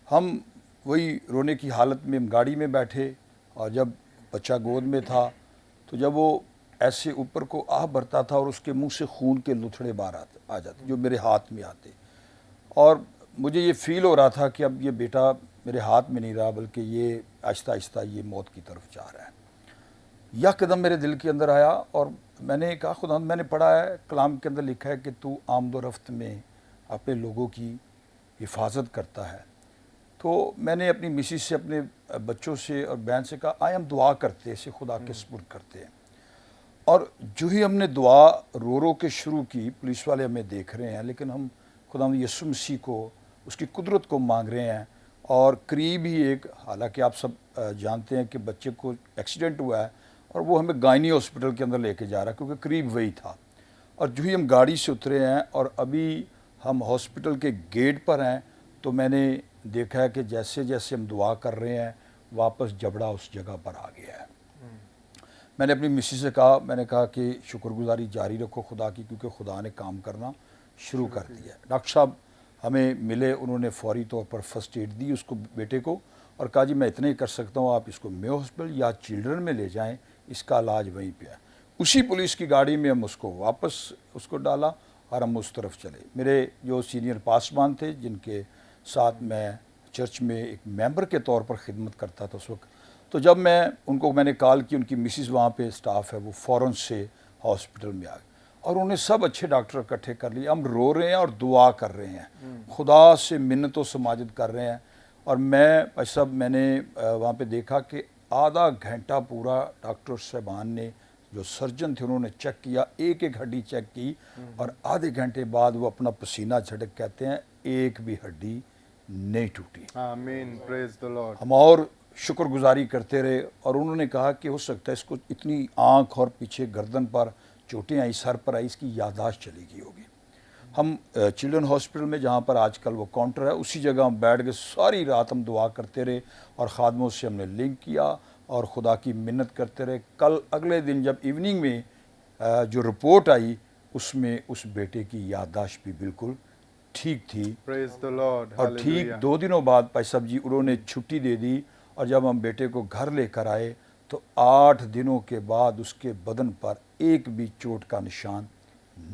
ہم وہی رونے کی حالت میں ہم گاڑی میں بیٹھے، اور جب بچہ گود میں تھا تو جب وہ ایسے اوپر کو آہ بھرتا تھا اور اس کے منہ سے خون کے لتھڑے باہر آ جاتے جو میرے ہاتھ میں آتے، اور مجھے یہ فیل ہو رہا تھا کہ اب یہ بیٹا میرے ہاتھ میں نہیں رہا، بلکہ یہ آہستہ آہستہ یہ موت کی طرف جا رہا ہے۔ یہ قدم میرے دل کے اندر آیا، اور میں نے کہا خدا، میں نے پڑھا ہے کلام کے اندر لکھا ہے کہ تو آمد و رفت میں اپنے لوگوں کی حفاظت کرتا ہے۔ تو میں نے اپنی مسز سے، اپنے بچوں سے اور بہن سے کہا آئے ہم دعا کرتے، اسے خدا کے سپرد کرتے ہیں۔ اور جو ہی ہم نے دعا رو کے شروع کی، پولیس والے ہمیں دیکھ رہے ہیں، لیکن ہم خدا یسوع مسیح کو، اس کی قدرت کو مانگ رہے ہیں، اور قریب ہی ایک، حالانکہ آپ سب جانتے ہیں کہ بچے کو ایکسیڈنٹ ہوا ہے اور وہ ہمیں گائنی ہاسپٹل کے اندر لے کے جا رہا ہے، کیونکہ قریب وہی تھا۔ اور جو ہی ہم گاڑی سے اترے ہیں اور ابھی ہم ہاسپٹل کے گیٹ پر ہیں تو میں نے دیکھا ہے کہ جیسے جیسے ہم دعا کر رہے ہیں واپس جبڑا اس جگہ پر آ گیا ہے۔ میں نے اپنی مسز سے کہا، میں نے کہا کہ شکر گزاری جاری رکھو خدا کی، کیونکہ خدا نے کام کرنا شروع کر دیا ہے۔ ڈاکٹر صاحب ہمیں ملے، انہوں نے فوری طور پر فرسٹ ایڈ دی اس کو، بیٹے کو، اور کہا جی میں اتنا ہی کر سکتا ہوں، آپ اس کو میو ہاسپٹل یا چلڈرن میں لے جائیں، اس کا علاج وہیں پہ ہے۔ اسی پولیس کی گاڑی میں ہم اس کو واپس اس کو ڈالا اور ہم اس طرف چلے۔ میرے جو سینئر پاسبان تھے جن کے ساتھ میں چرچ میں ایک ممبر کے طور پر خدمت کرتا تھا اس وقت، تو جب میں نے کال کی، ان کی مسز وہاں پہ اسٹاف ہے، وہ فوراً سے ہاسپٹل میں آ گئے، اور انہوں نے سب اچھے ڈاکٹر اکٹھے کر لیے۔ ہم رو رہے ہیں اور دعا کر رہے ہیں، خدا سے منت و سماجت کر رہے ہیں۔ اور میں نے وہاں پہ دیکھا کہ آدھا گھنٹہ پورا ڈاکٹر صاحبان نے، جو سرجن تھے، انہوں نے چیک کیا، ایک ایک ہڈی چیک کی، اور آدھے گھنٹے بعد وہ اپنا پسینہ جھڑک کہتے ہیں ایک بھی ہڈی نہیں ٹوٹی۔ آمین، پریز دی لارڈ۔ ہم اور شکر گزاری کرتے رہے، اور انہوں نے کہا کہ ہو سکتا ہے اس کو اتنی آنکھ اور پیچھے گردن پر چوٹیں آئی، سر پر آئی، اس کی یادداشت چلی گئی ہوگی۔ ہم چلڈرن ہاسپٹل میں، جہاں پر آج کل وہ کاؤنٹر ہے، اسی جگہ ہم بیٹھ گئے، ساری رات ہم دعا کرتے رہے اور خادموں سے ہم نے لنک کیا اور خدا کی منت کرتے رہے۔ اگلے دن جب ایوننگ میں جو رپورٹ آئی उसमें उस बेटे की याददाश्त भी बिल्कुल ठीक थी। प्रेज द लॉर्ड, और ठीक 2 दिनों बाद भाई साहब जी उन्होंने छुट्टी दे दी, और जब हम बेटे को घर लेकर आए तो 8 दिनों के बाद उसके बदन पर एक भी चोट का निशान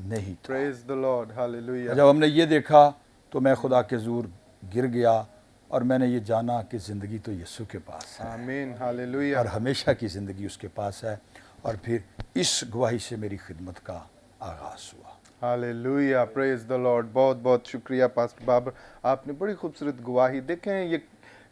नहीं था। Praise the Lord, hallelujah. जब हमने ये देखा तो मैं खुदा के ज़ूर गिर गया, और मैंने ये जाना कि ज़िंदगी तो यीशु के पास है, आमीन, हालेलुया। और हमेशा की ज़िंदगी उसके पास है। और फिर इस गवाही से मेरी खिदमत का आगाज़ हुआ। Hallelujah, praise the Lord. बहुत बहुत शुक्रिया पास्टर बाबर, आपने बड़ी खूबसूरत गवाही। देखें, ये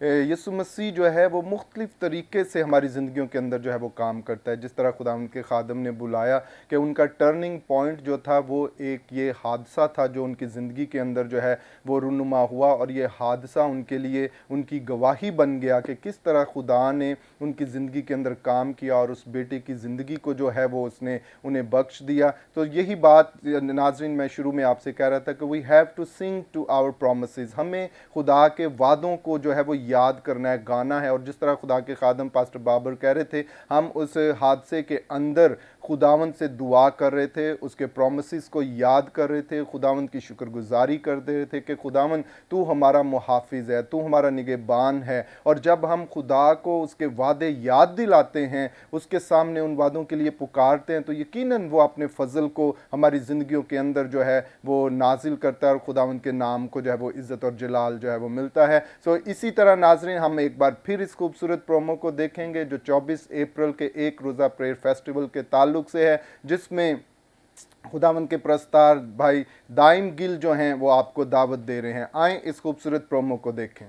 यीशु मसीह जो है वो मुख्तलिफ़ तरीके से हमारी ज़िंदगियों के अंदर जो है वो काम करता है। जिस तरह खुदा उनके खादम ने बुलाया कि उनका टर्निंग पॉइंट जो था वो एक ये हादसा था जो उनकी ज़िंदगी के अंदर जो है वो रुनुमा हुआ, और ये हादसा उनके लिए उनकी गवाही बन गया कि किस तरह खुदा ने उनकी ज़िंदगी के अंदर काम किया और उस बेटे की ज़िंदगी को जो है वो उसने उन्हें बख्श दिया। तो यही बात नाज़रीन मैं शुरू में आपसे कह रहा था कि we have to sing to our promises, हमें खुदा के वादों को जो है वो याद करना है, गाना है। और जिस तरह खुदा के खादम पास्टर बाबर कह रहे थे, हम उस हादसे के अंदर खुदावंद से दुआ कर रहे थे, उसके प्रोमिसेस को याद कर रहे थे, खुदावंद की शुक्रगुजारी कर दे रहे थे कि खुदावंद तू हमारा मुहाफिज है, तू हमारा निगहबान है। और जब हम खुदा को उसके वादे याद दिलाते हैं, उसके सामने उन वादों के लिए पुकारते हैं, तो यकीनन वो अपने फजल को हमारी ज़िंदगियों के अंदर जो है वो नाजिल करता है, और खुदावंद के नाम को जो है वो इज़्ज़त और जलाल जो है वो मिलता है। सो इसी तरह नाज़रीन हम एक बार फिर इस खूबसूरत प्रोमो को देखेंगे जो 24 अप्रैल के एक रोज़ा प्रेयर फेस्टिवल के ताल्लुक से है, जिसमें खुदावंद के प्रस्तार भाई दाइम गिल जो हैं वो आपको दावत दे रहे हैं। आएँ इस खूबसूरत प्रोमो को देखें।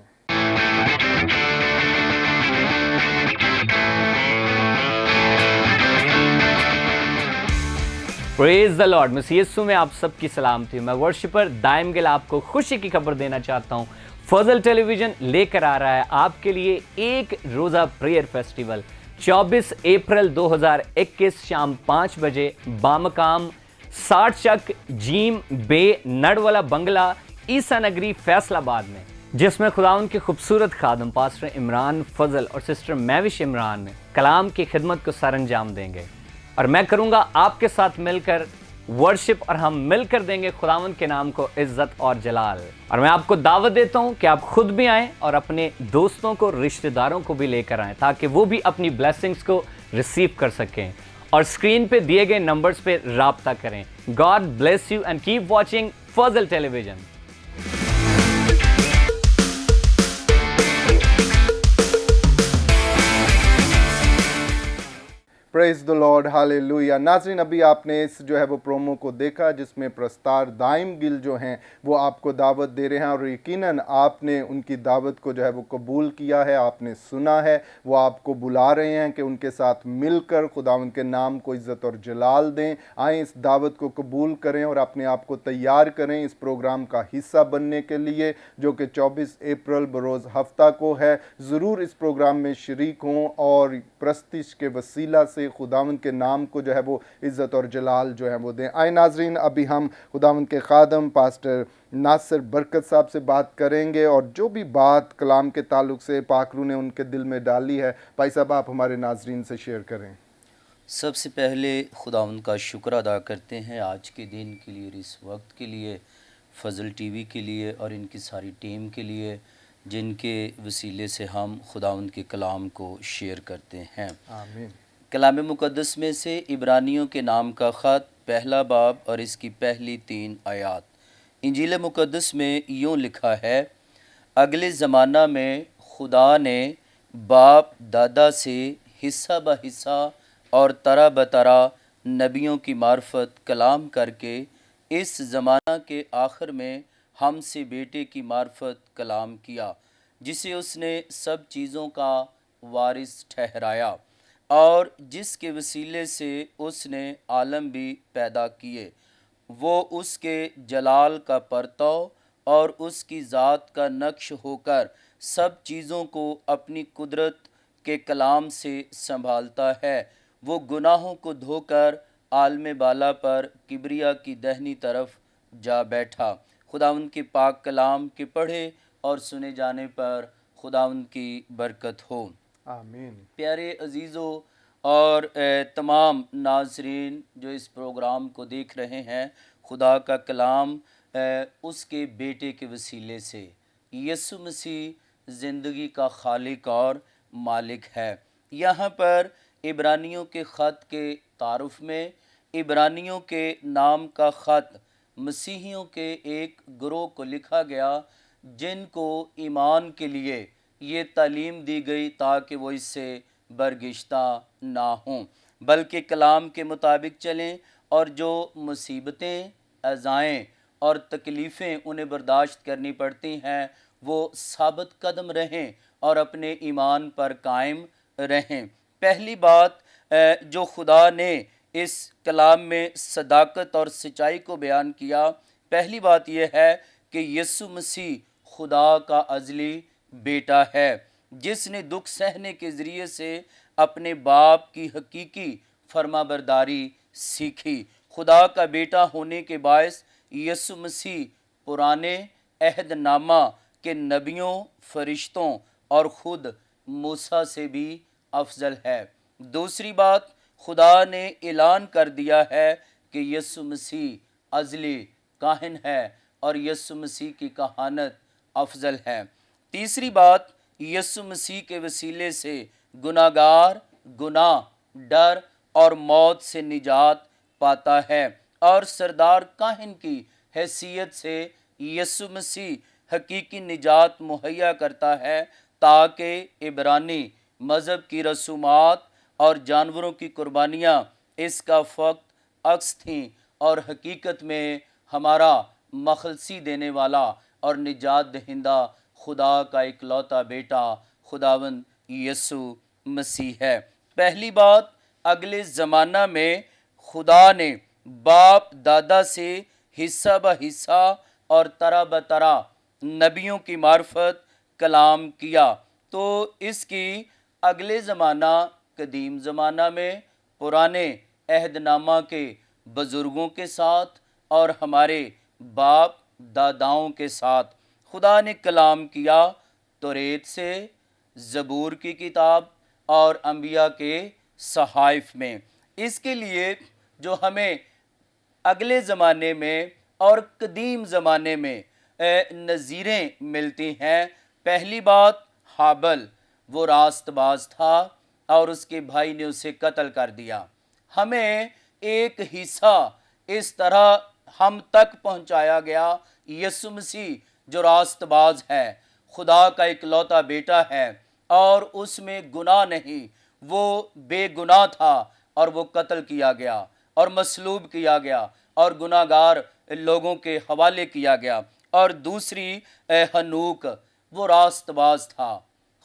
Praise the lord. Masih Yeshu में आप सबकी सलामती। मैं वर्शिपर दाइम गिल आपको खुशी की खबर देना चाहता हूँ। फजल टेलीविजन लेकर आ रहा है आपके लिए एक रोज़ा प्रेयर फेस्टिवल 24 अप्रैल 2021 शाम 5 बजे बामकाम 60 चक जीम बे नडवाला बंगला ईसा नगरी फैसलाबाद में, जिसमें खुदाउन के खूबसूरत खादम पास्टर इमरान फजल और सिस्टर मैविश इमरान कलाम की खिदमत को सरंजाम देंगे, और मैं करूंगा आपके साथ मिलकर वर्शिप, और हम मिलकर देंगे खुदावंद के नाम को इज्जत और जलाल। और मैं आपको दावत देता हूं कि आप खुद भी आएं और अपने दोस्तों को, रिश्तेदारों को भी लेकर आएं, ताकि वो भी अपनी ब्लेसिंग्स को रिसीव कर सकें। और स्क्रीन पे दिए गए नंबर्स पे राब्ता करें। God bless you and keep watching Fazal television. Praise the Lord, hallelujah. नाज़रीन, अभी आपने इस जो है वो प्रोमो को देखा जिसमें प्रस्तार दाइम गिल जो हैं वो आपको दावत दे रहे हैं, और यकीनन आपने उनकी दावत को जो है वो कबूल किया है, आपने सुना है। वो आपको बुला रहे हैं कि उनके साथ मिलकर खुदावंद के नाम को इज़्ज़त और जलाल दें। आएँ इस दावत को कबूल करें और अपने आप को तैयार करें इस प्रोग्राम का हिस्सा बनने के लिए, जो कि 24 अप्रैल बरोज़ हफ्ता को है। ज़रूर इस प्रोग्राम में शरीक हों और प्रस्तिश के वसीला से खुदावंद के नाम को जो है वो इज़्ज़त और जलाल जो है वो दें। आए नाजरीन, अभी हम खुदावंद के खादम पास्टर नासिर बरकत साहब से बात करेंगे, और जो भी बात कलाम के ताल्लुक से पाकरू ने उनके दिल में डाली है, भाई साहब आप हमारे नाजरीन से शेयर करें। सबसे पहले खुदावंद का शुक्र अदा करते हैं आज के दिन के लिए, इस वक्त के लिए, फजल टीवी के लिए और इनकी सारी टीम के लिए, जिनके वसीले से हम खुदावंद के कलाम को शेयर करते हैं। आमीन। कलाम मुक़द्दस में से इब्रानियों के नाम का ख़त पहला बाब और इसकी पहली 3 आयात। इंजील मुक़द्दस में यूँ लिखा है, अगले ज़माना में खुदा ने बाप दादा से हिस्सा ब हिस्सा और तरह ब तरह नबियों की मार्फत कलाम करके इस ज़माना के आखिर में हमसे बेटे की मार्फत कलाम किया, जिसे उसने सब चीज़ों का वारिस ठहराया और जिसके वसीले से उसने आलम भी पैदा किए। वो उसके जलाल का परताव और उसकी ज़ात का नक्श होकर सब चीज़ों को अपनी कुदरत के कलाम से संभालता है। वो गुनाहों को धोकर आलम बाला पर किबरिया की दहनी तरफ जा बैठा। खुदावंद के पाक कलाम के पढ़े और सुने जाने पर खुदावंद की बरकत हो। आमीन। प्यारे अजीज़ो, اور تمام ناظرین جو اس پروگرام کو دیکھ رہے ہیں، خدا کا کلام اس کے بیٹے کے وسیلے سے، یسوع مسیح زندگی کا خالق اور مالک ہے۔ یہاں پر عبرانیوں کے خط کے تعارف میں عبرانیوں کے نام کا خط مسیحیوں کے ایک گروہ کو لکھا گیا جن کو ایمان کے لیے یہ تعلیم دی گئی تاکہ وہ اس سے برگشتہ نہ ہوں بلکہ کلام کے مطابق چلیں اور جو مصیبتیں، اذائیں اور تکلیفیں انہیں برداشت کرنی پڑتی ہیں وہ ثابت قدم رہیں اور اپنے ایمان پر قائم رہیں۔ پہلی بات جو خدا نے اس کلام میں صداقت اور سچائی کو بیان کیا، پہلی بات یہ ہے کہ یسوع مسیح خدا کا ازلی بیٹا ہے جس نے دکھ سہنے کے ذریعے سے اپنے باپ کی حقیقی فرما برداری سیکھی۔ خدا کا بیٹا ہونے کے باعث یسوع مسیح پرانے عہد نامہ کے نبیوں، فرشتوں اور خود موسیٰ سے بھی افضل ہے۔ دوسری بات، خدا نے اعلان کر دیا ہے کہ یسوع مسیح ازلی کاہن ہے اور یسوع مسیح کی کہانت افضل ہے۔ تیسری بات، یسوع مسیح کے وسیلے سے گناہگار گناہ، ڈر اور موت سے نجات پاتا ہے اور سردار کاہن کی حیثیت سے یسوع مسیح حقیقی نجات مہیا کرتا ہے تاکہ عبرانی مذہب کی رسومات اور جانوروں کی قربانیاں اس کا فقط عکس تھیں اور حقیقت میں ہمارا مخلصی دینے والا اور نجات دہندہ خدا کا اکلوتا بیٹا خداوند یسوع مسیح ہے۔ پہلی بات، اگلے زمانہ میں خدا نے باپ دادا سے حصہ بہ حصہ اور طرح بطرح نبیوں کی معرفت کلام کیا، تو اس کی اگلے زمانہ قدیم زمانہ میں پرانے عہد نامہ کے بزرگوں کے ساتھ اور ہمارے باپ داداؤں کے ساتھ خدا نے کلام کیا توریت سے، زبور کی کتاب اور انبیاء کے صحائف میں۔ اس کے لیے جو ہمیں اگلے زمانے میں اور قدیم زمانے میں نظیریں ملتی ہیں، پہلی بات، حابل وہ راست باز تھا اور اس کے بھائی نے اسے قتل کر دیا۔ ہمیں ایک حصہ اس طرح ہم تک پہنچایا گیا، یسوع مسیح جو راست باز ہے، خدا کا اکلوتا بیٹا ہے اور اس میں گناہ نہیں، وہ بے گناہ تھا اور وہ قتل کیا گیا اور مصلوب کیا گیا اور گناہگار لوگوں کے حوالے کیا گیا۔ اور دوسری، ہنوک وہ راست باز تھا،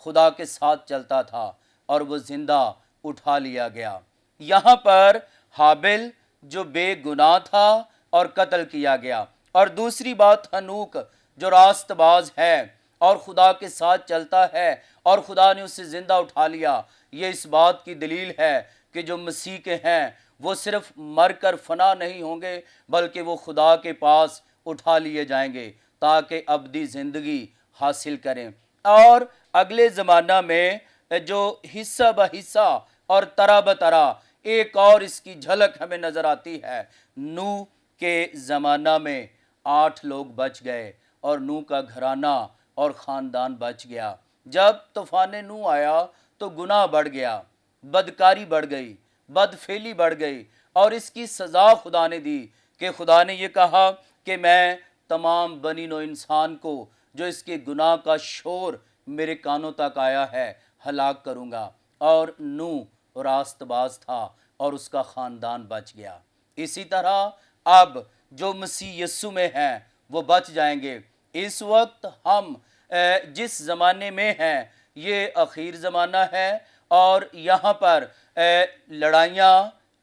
خدا کے ساتھ چلتا تھا اور وہ زندہ اٹھا لیا گیا۔ یہاں پر حابل جو بے گناہ تھا اور قتل کیا گیا، اور دوسری بات ہنوک جو راست باز ہے اور خدا کے ساتھ چلتا ہے اور خدا نے اسے زندہ اٹھا لیا۔ یہ اس بات کی دلیل ہے کہ جو مسیح کے ہیں وہ صرف مر کر فنا نہیں ہوں گے بلکہ وہ خدا کے پاس اٹھا لیے جائیں گے تاکہ ابدی زندگی حاصل کریں۔ اور اگلے زمانہ میں جو حصہ بہ حصہ اور طرح بطرح ایک اور اس کی جھلک ہمیں نظر آتی ہے، نوح کے زمانہ میں 8 لوگ بچ گئے اور نوح کا گھرانہ اور خاندان بچ گیا۔ جب طوفان نوح آیا تو گناہ بڑھ گیا، بدکاری بڑھ گئی، بدفعلی بڑھ گئی اور اس کی سزا خدا نے دی کہ خدا نے یہ کہا کہ میں تمام بنی نوع انسان کو جو اس کے گناہ کا شور میرے کانوں تک آیا ہے ہلاک کروں گا، اور نوح راست باز تھا اور اس کا خاندان بچ گیا۔ اسی طرح اب جو مسیح یسوع میں ہیں وہ بچ جائیں گے۔ اس وقت ہم جس زمانے میں ہیں یہ اخیر زمانہ ہے اور یہاں پر لڑائیاں،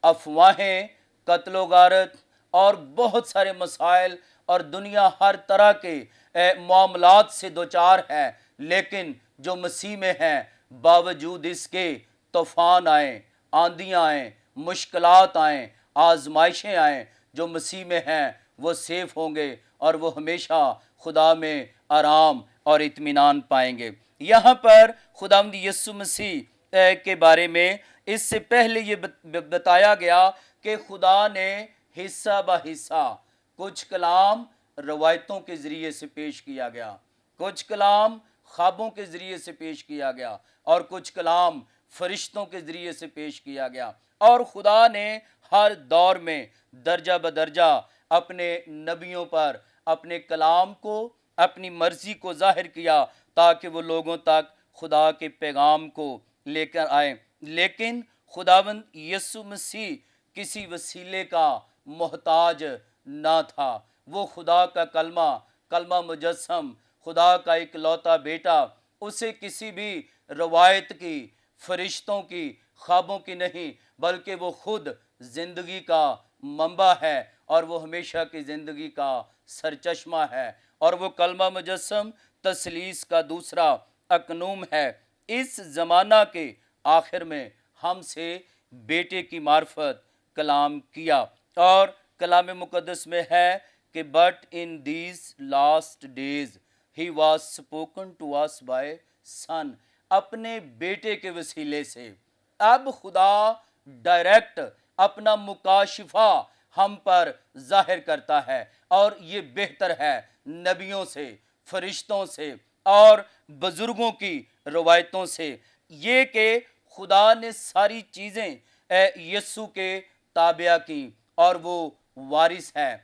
افواہیں، قتل و غارت اور بہت سارے مسائل اور دنیا ہر طرح کے معاملات سے دوچار ہے، لیکن جو مسیح میں ہیں باوجود اس کے طوفان آئیں، آندیاں آئیں، مشکلات آئیں، آزمائشیں آئیں، جو مسیح میں ہیں وہ سیف ہوں گے اور وہ ہمیشہ خدا میں آرام اور اطمینان پائیں گے۔ یہاں پر خداوند یسوع مسیح کے بارے میں اس سے پہلے یہ بتایا گیا کہ خدا نے حصہ بہ حصہ کچھ کلام روایتوں کے ذریعے سے پیش کیا گیا، کچھ کلام خوابوں کے ذریعے سے پیش کیا گیا، اور کچھ کلام فرشتوں کے ذریعے سے پیش کیا گیا۔ اور خدا نے ہر دور میں درجہ بدرجہ اپنے نبیوں پر اپنے کلام کو، اپنی مرضی کو ظاہر کیا تاکہ وہ لوگوں تک خدا کے پیغام کو لے کر آئیں۔ لیکن خداوند یسوع مسیح کسی وسیلے کا محتاج نہ تھا۔ وہ خدا کا کلمہ مجسم، خدا کا اکلوتا بیٹا، اسے کسی بھی روایت کی، فرشتوں کی، خوابوں کی نہیں، بلکہ وہ خود زندگی کا منبع ہے، اور وہ ہمیشہ کی زندگی کا سرچشمہ ہے، اور وہ کلمہ مجسم تثلیث کا دوسرا اکنوم ہے۔ اس زمانہ کے آخر میں ہم سے بیٹے کی معرفت کلام کیا، اور کلام مقدس میں ہے کہ but in these last days he was spoken to us by son, اپنے بیٹے کے وسیلے سے۔ اب خدا ڈائریکٹ اپنا مکاشفہ ہم پر ظاہر کرتا ہے، اور یہ بہتر ہے نبیوں سے، فرشتوں سے اور بزرگوں کی روایتوں سے، یہ کہ خدا نے ساری چیزیں یسوع کے تابع کی، اور وہ وارث ہے۔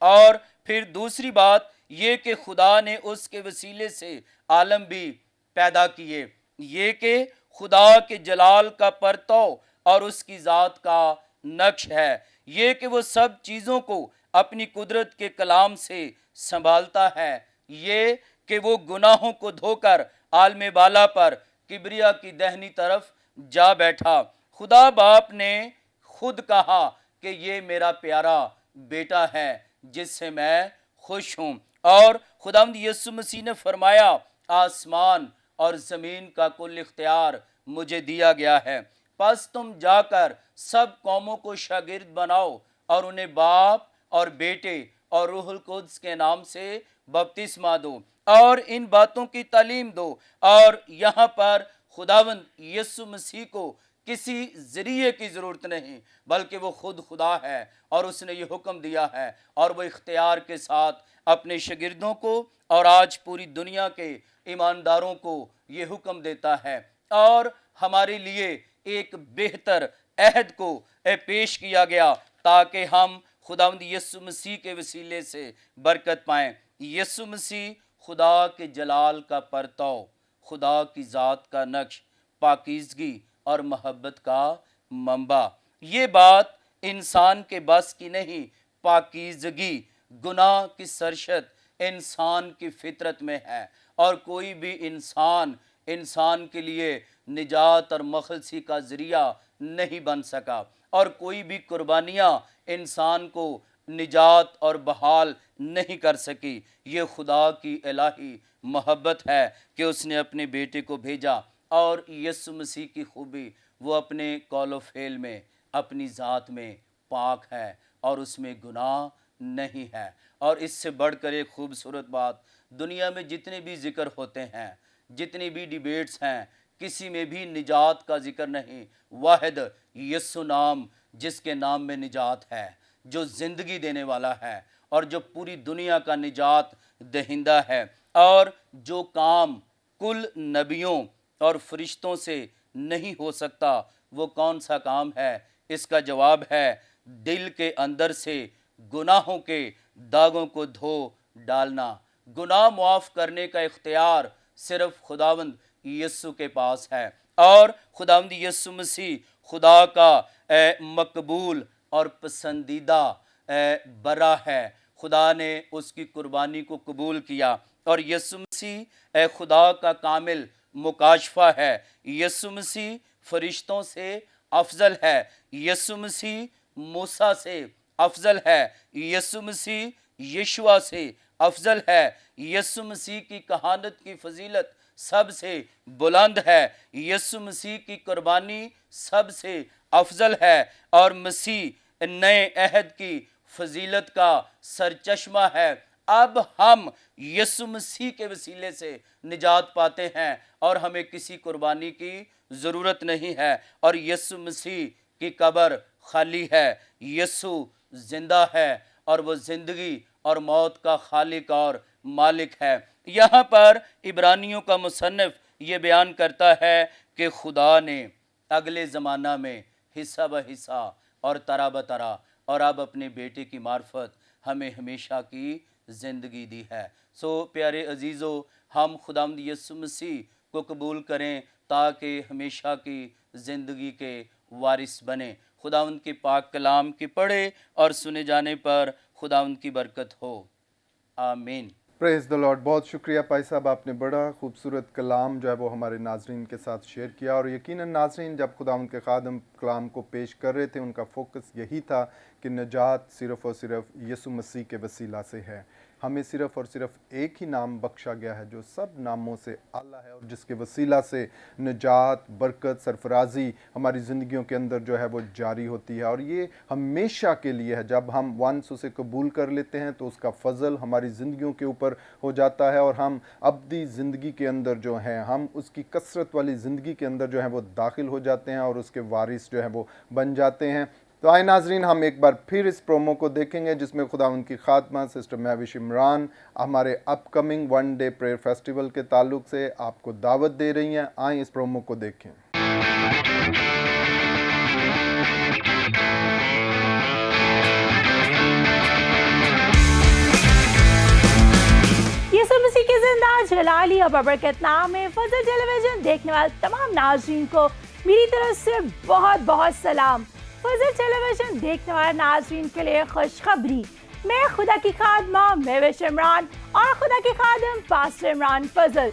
اور پھر دوسری بات یہ کہ خدا نے اس کے وسیلے سے عالم بھی پیدا کیے، یہ کہ خدا کے جلال کا پرتو اور اس کی ذات کا نقش ہے، یہ کہ وہ سب چیزوں کو اپنی قدرت کے کلام سے سنبھالتا ہے، یہ کہ وہ گناہوں کو دھو کر عالم بالا پر کبریا کی دہنی طرف جا بیٹھا۔ خدا باپ نے خود کہا کہ یہ میرا پیارا بیٹا ہے جس سے میں خوش ہوں، اور خداوند یسوع مسیح نے فرمایا آسمان اور زمین کا کل اختیار مجھے دیا گیا ہے، پس تم جا کر سب قوموں کو شاگرد بناؤ اور انہیں باپ اور بیٹے اور روح القدس کے نام سے بپتسمہ دو اور ان باتوں کی تعلیم دو۔ اور یہاں پر خداوند یسوع مسیح کو کسی ذریعے کی ضرورت نہیں، بلکہ وہ خود خدا ہے، اور اس نے یہ حکم دیا ہے، اور وہ اختیار کے ساتھ اپنے شاگردوں کو اور آج پوری دنیا کے ایمانداروں کو یہ حکم دیتا ہے، اور ہمارے لیے ایک بہتر عہد کو پیش کیا گیا تاکہ ہم خداوند یسوع مسیح کے وسیلے سے برکت پائیں۔ یسوع مسیح خدا کے جلال کا پرتو، خدا کی ذات کا نقش، پاکیزگی اور محبت کا منبع۔ یہ بات انسان کے بس کی نہیں، پاکیزگی گناہ کی سرشت انسان کی فطرت میں ہے، اور کوئی بھی انسان کے لیے نجات اور مخلصی کا ذریعہ نہیں بن سکا، اور کوئی بھی قربانیاں انسان کو نجات اور بحال نہیں کر سکی۔ یہ خدا کی الہی محبت ہے کہ اس نے اپنے بیٹے کو بھیجا، اور یسوع مسیح کی خوبی وہ اپنے قول و فعل میں، اپنی ذات میں پاک ہے، اور اس میں گناہ نہیں ہے۔ اور اس سے بڑھ کر ایک خوبصورت بات، دنیا میں جتنے بھی ذکر ہوتے ہیں، جتنی بھی ڈیبیٹس ہیں، کسی میں بھی نجات کا ذکر نہیں، واحد یسوع نام جس کے نام میں نجات ہے، جو زندگی دینے والا ہے، اور جو پوری دنیا کا نجات دہندہ ہے، اور جو کام کل نبیوں اور فرشتوں سے نہیں ہو سکتا، وہ کون سا کام ہے؟ اس کا جواب ہے دل کے اندر سے گناہوں کے داغوں کو دھو ڈالنا۔ گناہ معاف کرنے کا اختیار صرف خداوند یسوع کے پاس ہے، اور خداوند یسوع مسیح خدا کا مقبول اور پسندیدہ برا ہے۔ خدا نے اس کی قربانی کو قبول کیا، اور یسوع مسیح خدا کا کامل مکاشفہ ہے۔ یسوع مسیح فرشتوں سے افضل ہے، یسوع مسیح موسیٰ سے افضل ہے، یسوع مسیح یشوع سے افضل ہے، یسوع مسیح کی کہانت کی فضیلت سب سے بلند ہے، یسوع مسیح کی قربانی سب سے افضل ہے، اور مسیح نئے عہد کی فضیلت کا سرچشمہ ہے، اب ہم یسوع مسیح کے وسیلے سے نجات پاتے ہیں اور ہمیں کسی قربانی کی ضرورت نہیں ہے، اور یسوع مسیح کی قبر خالی ہے۔ یسوع زندہ ہے اور وہ زندگی اور موت کا خالق اور مالک ہے۔ یہاں پر عبرانیوں کا مصنف یہ بیان کرتا ہے کہ خدا نے اگلے زمانہ میں حصہ بحصہ اور طرح بطرح اور اب اپنے بیٹے کی معرفت ہمیں ہمیشہ کی زندگی دی ہے۔ سو پیارے عزیزو، ہم خداوند یسوع مسیح کو قبول کریں تاکہ ہمیشہ کی زندگی کے وارث بنیں۔ خداوند کے پاک کلام کے پڑھے اور سنے جانے پر خداوند کی برکت ہو، آمین۔ پریز دی لارڈ۔ بہت شکریہ پائی صاحب، آپ نے بڑا خوبصورت کلام جو ہے وہ ہمارے ناظرین کے ساتھ شیئر کیا، اور یقیناً ناظرین جب خداوند کے خادم کلام کو پیش کر رہے تھے ان کا فوکس یہی تھا کہ نجات صرف اور صرف یسوع مسیح کے وسیلہ سے ہے۔ ہمیں صرف اور صرف ایک ہی نام بخشا گیا ہے جو سب ناموں سے اعلیٰ ہے، اور جس کے وسیلہ سے نجات، برکت، سرفرازی ہماری زندگیوں کے اندر جو ہے وہ جاری ہوتی ہے، اور یہ ہمیشہ کے لیے ہے۔ جب ہم وانس اسے قبول کر لیتے ہیں تو اس کا فضل ہماری زندگیوں کے اوپر ہو جاتا ہے، اور ہم ابدی زندگی کے اندر جو ہیں ہم اس کی کثرت والی زندگی کے اندر جو ہے وہ داخل ہو جاتے ہیں اور اس کے وارث جو ہے وہ بن جاتے ہیں۔ تو آئے ناظرین، ہم ایک بار پھر اس پرومو کو دیکھیں گے جس میں خدا ان کی خادمہ سسٹر مہوش عمران ہمارے اپ کمنگ 1 ڈے پریئر فیسٹیول کے تعلق سے آپ کو دعوت دے رہی ہیں۔ آئیں اس پرومو کو دیکھیں۔ یسوع مسیح کے زندہ جلالی اور بابرکت نام میں فضل ٹیلی ویژن دیکھنے والے تمام ناظرین کو میری طرف سے بہت بہت سلام۔ فضل ٹیلی ویژن دیکھنے والے ناظرین کے لیے خوشخبری، میں خدا کی خادمہ مہوش عمران اور خدا کے خادم پاسٹر عمران فضل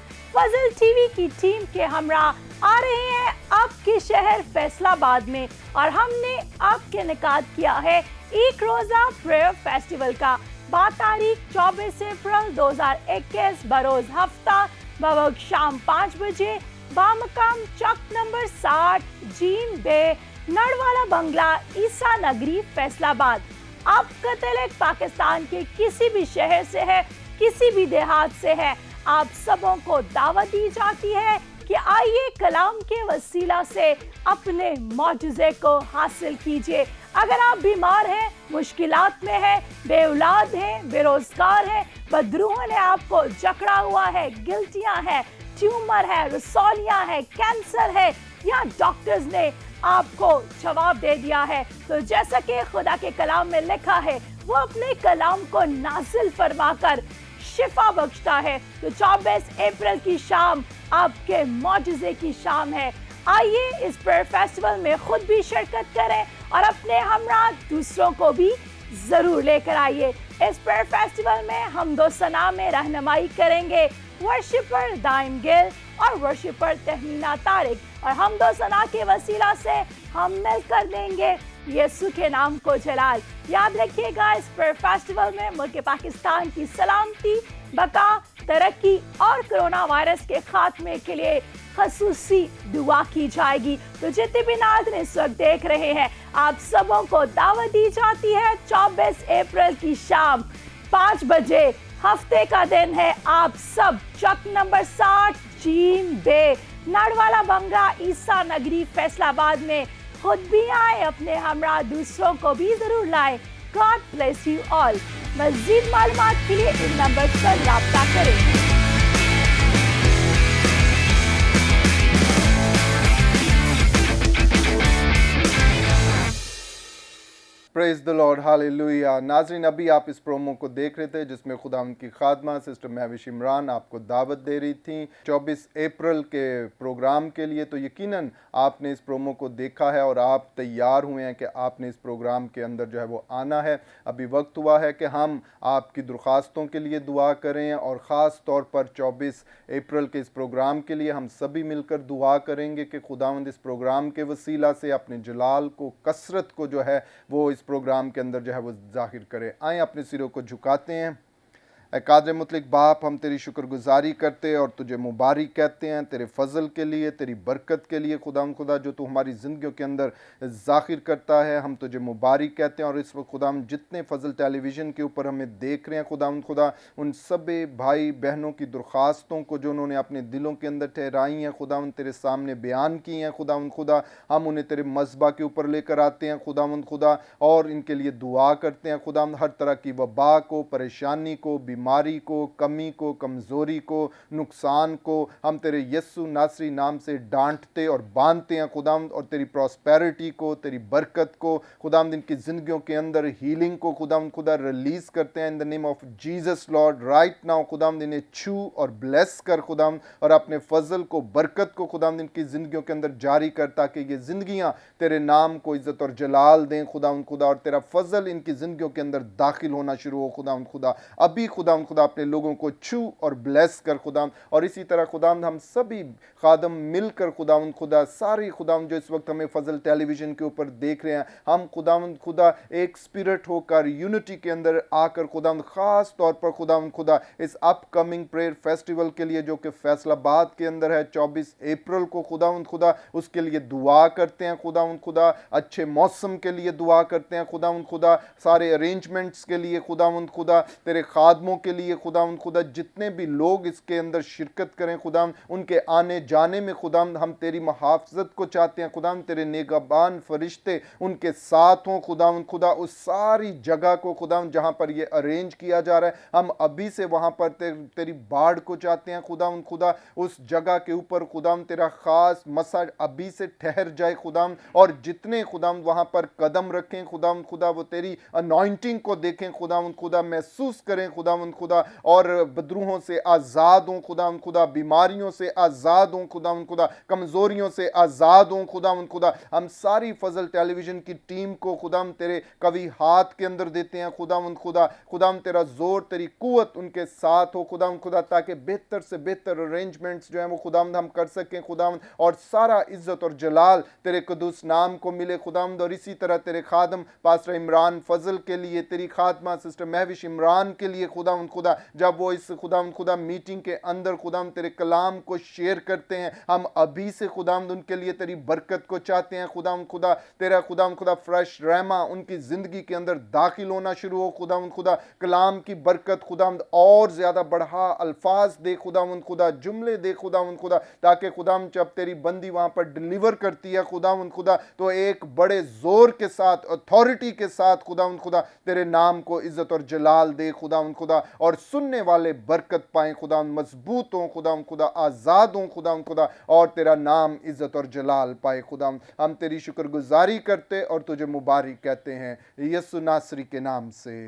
ٹی وی کی ٹیم کے ہمراہ آ رہے ہیں آپ کے شہر فیصل آباد میں، اور ہم نے آپ کے انعقاد کیا ہے ایک روزہ پریئر فیسٹیول کا بتاریخ 24 اپریل 2021 بروز ہفتہ بوقت شام 5 بجے بامقام چک نمبر 60 جین بے نڑوالا بنگلہ عیسیٰ نگری فیصل آباد۔ آپ کیتھولک پاکستان کے کسی بھی شہر سے ہے، کسی بھی دیہات سے ہے، آپ سبوں کو دعوت دی جاتی ہے کہ آئیے کلام کے وسیلہ سے اپنے معجزے کو حاصل کیجیے۔ اگر آپ بیمار ہیں، مشکلات میں ہیں، بے اولاد ہیں، بے روزگار ہیں، بدروحوں نے آپ کو جکڑا ہوا ہے، گلٹیاں ہیں، ٹیومر ہے، رسولیاں ہے، کینسر ہے، یا ڈاکٹرز نے آپ کو جواب دے دیا ہے، تو جیسا کہ خدا کے کلام میں لکھا ہے وہ اپنے کلام کو نازل فرما کر شفا بخشتا ہے۔ تو 24 اپریل کی شام آپ کے معجزے کی شام ہے۔ آئیے اس پریئر فیسٹیول میں خود بھی شرکت کریں اور اپنے ہمراہ دوسروں کو بھی ضرور لے کر آئیے۔ اس پریئر فیسٹیول میں حمد و ثنا میں رہنمائی کریں گے ورشپر دائم گل اور ورشپر تہمینہ طارق، اور حمد و ثنا کے وسیلہ سے ہم مل کر دیں گے یسوع کے نام کو جلال۔ یاد رکھیے گا اس پریئر فیسٹیول میں ملک پاکستان کی سلامتی، بقا، ترقی اور کرونا وائرس کے خاتمے کے لیے خصوصی دعا کی جائے گی۔ تو جتنے بھی ناظرین اس وقت دیکھ رہے ہیں، آپ سبوں کو دعوت دی جاتی ہے 24 اپریل کی شام 5 بجے، ہفتے کا دن ہے۔ آپ سب چک نمبر 60 جین بے نڑوالا بنگلہ عیسیٰ نگری فیصل آباد میں خود بھی آئیں، اپنے ہمراہ دوسروں کو بھی ضرور لائیں۔ God bless you all۔ مزید معلومات کے لیے ان نمبر پر رابطہ کریں۔ پریز دی لارڈ، ہاللیلویہ۔ ناظرین، ابھی آپ اس پرومو کو دیکھ رہے تھے جس میں خدا ان کی خادمہ سسٹر مہوش عمران آپ کو دعوت دے رہی تھیں 24 اپریل کے پروگرام کے لیے۔ تو یقیناً آپ نے اس پرومو کو دیکھا ہے اور آپ تیار ہوئے ہیں کہ آپ نے اس پروگرام کے اندر جو ہے وہ آنا ہے۔ ابھی وقت ہوا ہے کہ ہم آپ کی درخواستوں کے لیے دعا کریں، اور خاص طور پر 24 اپریل کے اس پروگرام کے لیے ہم سبھی مل کر دعا کریں گے کہ خداوند اس پروگرام کے وسیلہ سے اپنے جلال کو، کثرت کو جو ہے وہ اس پروگرام کے اندر جو ہے وہ ظاہر کرے۔ آئیں اپنے سروں کو جھکاتے ہیں۔ ऐ कादर मुतलिक बाप, हम तेरी शुक्रगुजारी करते और तुझे मुबारक कहते हैं तेरे फजल के लिए, तेरी बरकत के लिए खुदाम खुदा, जो तू हमारी ज़िंदगियों के अंदर ज़ाहिर करता है। हम तुझे मुबारक कहते हैं और इस वक्त खुदाम जितने फजल टेलीविज़न के ऊपर हमें देख रहे हैं खुदाम खुदा, उन सभी भाई बहनों की दरख्वास्तों को जो उन्होंने अपने दिलों के अंदर ठहराई हैं खुदाम तेरे सामने बयान की हैं खुदाम खुदा, हम उन्हें तेरे मज़बा के ऊपर लेकर आते हैं खुदाम खुदा और इनके लिए दुआ करते हैं खुदाम। हर तरह की वबा को, परेशानी को, बीमारी को, कमी को, कमज़ोरी को, नुकसान को हम तेरे यस्सु नासरी नाम से डांटते और बांधते हैं खुदाम, और तेरी प्रॉस्पेरिटी को, तेरी बरकत को खुदाम इनकी ज़िंदगियों के अंदर हीलिंग को खुदाम खुदा रिलीज़ करते हैं in the name of Jesus lord right now खुदाम। इन्हें छू और ब्लेस कर खुदाम और अपने फजल को, बरकत को खुदाम इनकी ज़िंदगियों के अंदर जारी कर, ताकि ये ज़िंदगियाँ तेरे नाम को इज़्ज़त और जलाल दें खुदाम खुदा, और तेरा फजल इनकी ज़िंदगियों के अंदर दाखिल होना शुरू हो खुदाम खुदा। अभी खुदाम खुदा अपने लोगों को छू और ब्लेस कर खुदाम, और इसी तरह खुदाम हम सभी खादम मिलकर खुदाम खुदा, सारी खुदाम जो इस वक्त हमें फजल टेलीविज़न के ऊपर देख रहे हैं, हम खुदाम खुदा एक स्पिरिट होकर यूनिटी के अंदर आकर खुदाम ख़ास तौर पर खुदाम खुदा इस अपकमिंग प्रेयर फेस्टिवल के लिए जो कि फैसलाबाद के अंदर है 24 अप्रैल को खुदावंद खुदा, उसके लिए दुआ करते हैं खुदावंद खुदा। अच्छे मौसम के लिए दुआ करते हैं खुदावंद खुदा, सारे अरेंजमेंट्स के लिए खुदावंद खुदा, तेरे खादमों के लिए खुदावंद खुदा, जितने भी लोग इसके अंदर शिरकत करें खुदावंद, उनके आने जाने में खुदावंद हम तेरी मुहाफ़ज़त को चाहते हैं खुदावंद। तेरे नेगहबान फरिश्ते उनके साथ हों खुदावंद खुदा, उस सारी जगह को खुदावंद जहाँ पर ये अरेंज किया जा रहा है, हम अभी से वहाँ पर तेरी बाढ़ को चाहते हैं खुदावंद खुदा। उस जगह के ऊपर खुदावंद तेरा ख़ास मसा अभी से ठहर जाए खुदावंद, और जितने खुदावंद वहाँ पर कदम रखें खुदावंद खुदा, वो तेरी अनॉइंटिंग को देखें खुदावंद खुदा, महसूस करें खुदावंद खुदा, और बदरूहों से आज़ाद हों खुदावंद खुदा, बीमारियों से आज़ाद हों खुदावंद खुदा, कमज़ोरियों से आज़ाद हों खुदावंद खुदा। हम सारी फजल टेलीविज़न की टीम को खुदावंद तेरे कवी हाथ के अंदर देते हैं खुदावंद खुदा। खुदावंद तेरा जोर, तेरी कुव्वत उनके साथ हो खुदावंद खुदा, ताकि बेहतर से बेहतर अरेंजमेंट्स जो हैं वो खुदावंद हम कर सकें खुदावंद, और सारा इज्जत और जलाल तेरे कुदूस नाम को मिले खुदावंद। और इसी तरह तेरे खादम पास्टर इमरान फजल के लिए, तेरी खादमा सिस्टर महविश इमरान के लिए खुदावंद खुदा, जब वो इस खुदावंद खुदा मीटिंग के अंदर खुदावंद तेरे कलाम को शेयर करते हैं, हम अभी से खुदावंद उनके लिए तेरी बरकत को चाहते हैं खुदावंद खुदा। तेरा खुदावंद खुदा फ्रेश रहमा उनकी ज़िंदगी के अंदर दाखिल होना शुरू हो खुदावंद खुदा। कलाम की बरकत खुदावंद और ज़्यादा बढ़ा, अल्फाज दे खुदावंद खुदा, जुमले दे खुदावंद खुदा, ताकि खुदावंद जब तेरी बंदी वहाँ पर डिलीवर करती है खुदावंद खुदा, तो एक बड़े ज़ोर के साथ, अथॉरिटी के साथ खुदावंद खुदा तेरे नाम को इज़्ज़त और जलाल दे खुदावंद खुदा, और सुनने वाले बरकत पाएँ खुदावंद, मजबूत हों खुदावंद खुदा, आज़ाद हों खुदावंद खुदा, और तेरा नाम इज़्ज़त और जलाल पाए खुदावंद। हम तेरी शुक्रगुजारी करते और तुझे मुबारक कहते हैं यीशु नासरी के नाम से,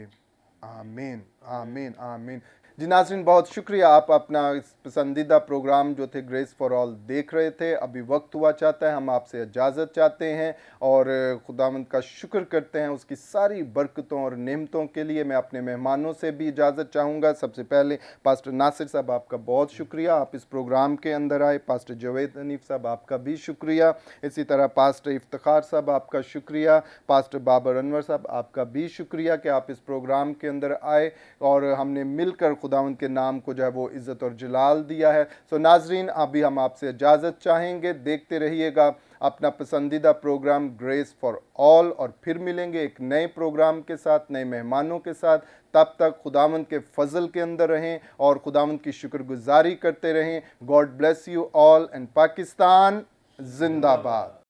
आमीन आमीन आमीन। जी नाज़रीन, बहुत शुक्रिया, आप अपना इस पसंदीदा प्रोग्राम जो थे ग्रेस फॉर ऑल देख रहे थे। अभी वक्त हुआ चाहता है, हम आपसे इजाज़त चाहते हैं और खुदावंद का शुक्र करते हैं उसकी सारी बरकतों और नेमतों के लिए। मैं अपने मेहमानों से भी इजाज़त चाहूँगा। सबसे पहले पास्टर नासिर साहब, आपका बहुत शुक्रिया, आप इस प्रोग्राम के अंदर आए। पास्टर जवेद हनीफ साहब, आपका भी शुक्रिया। इसी तरह पास्टर इफ्तिखार साहब, आपका शुक्रिया। पास्टर बाबर अनवर साहब, आपका भी शुक्रिया कि आप इस प्रोग्राम के अंदर आए और हमने मिलकर खुदावंद के नाम को जो है वो इज़्ज़त और जलाल दिया है। सो नाजरीन, अभी हम आपसे इजाज़त चाहेंगे। देखते रहिएगा अपना पसंदीदा प्रोग्राम ग्रेस फॉर ऑल, और फिर मिलेंगे एक नए प्रोग्राम के साथ, नए मेहमानों के साथ। तब तक खुदावंद के फजल के अंदर रहें और खुदावंद की शुक्रगुजारी करते रहें। God bless you all and Pakistan जिंदाबाद।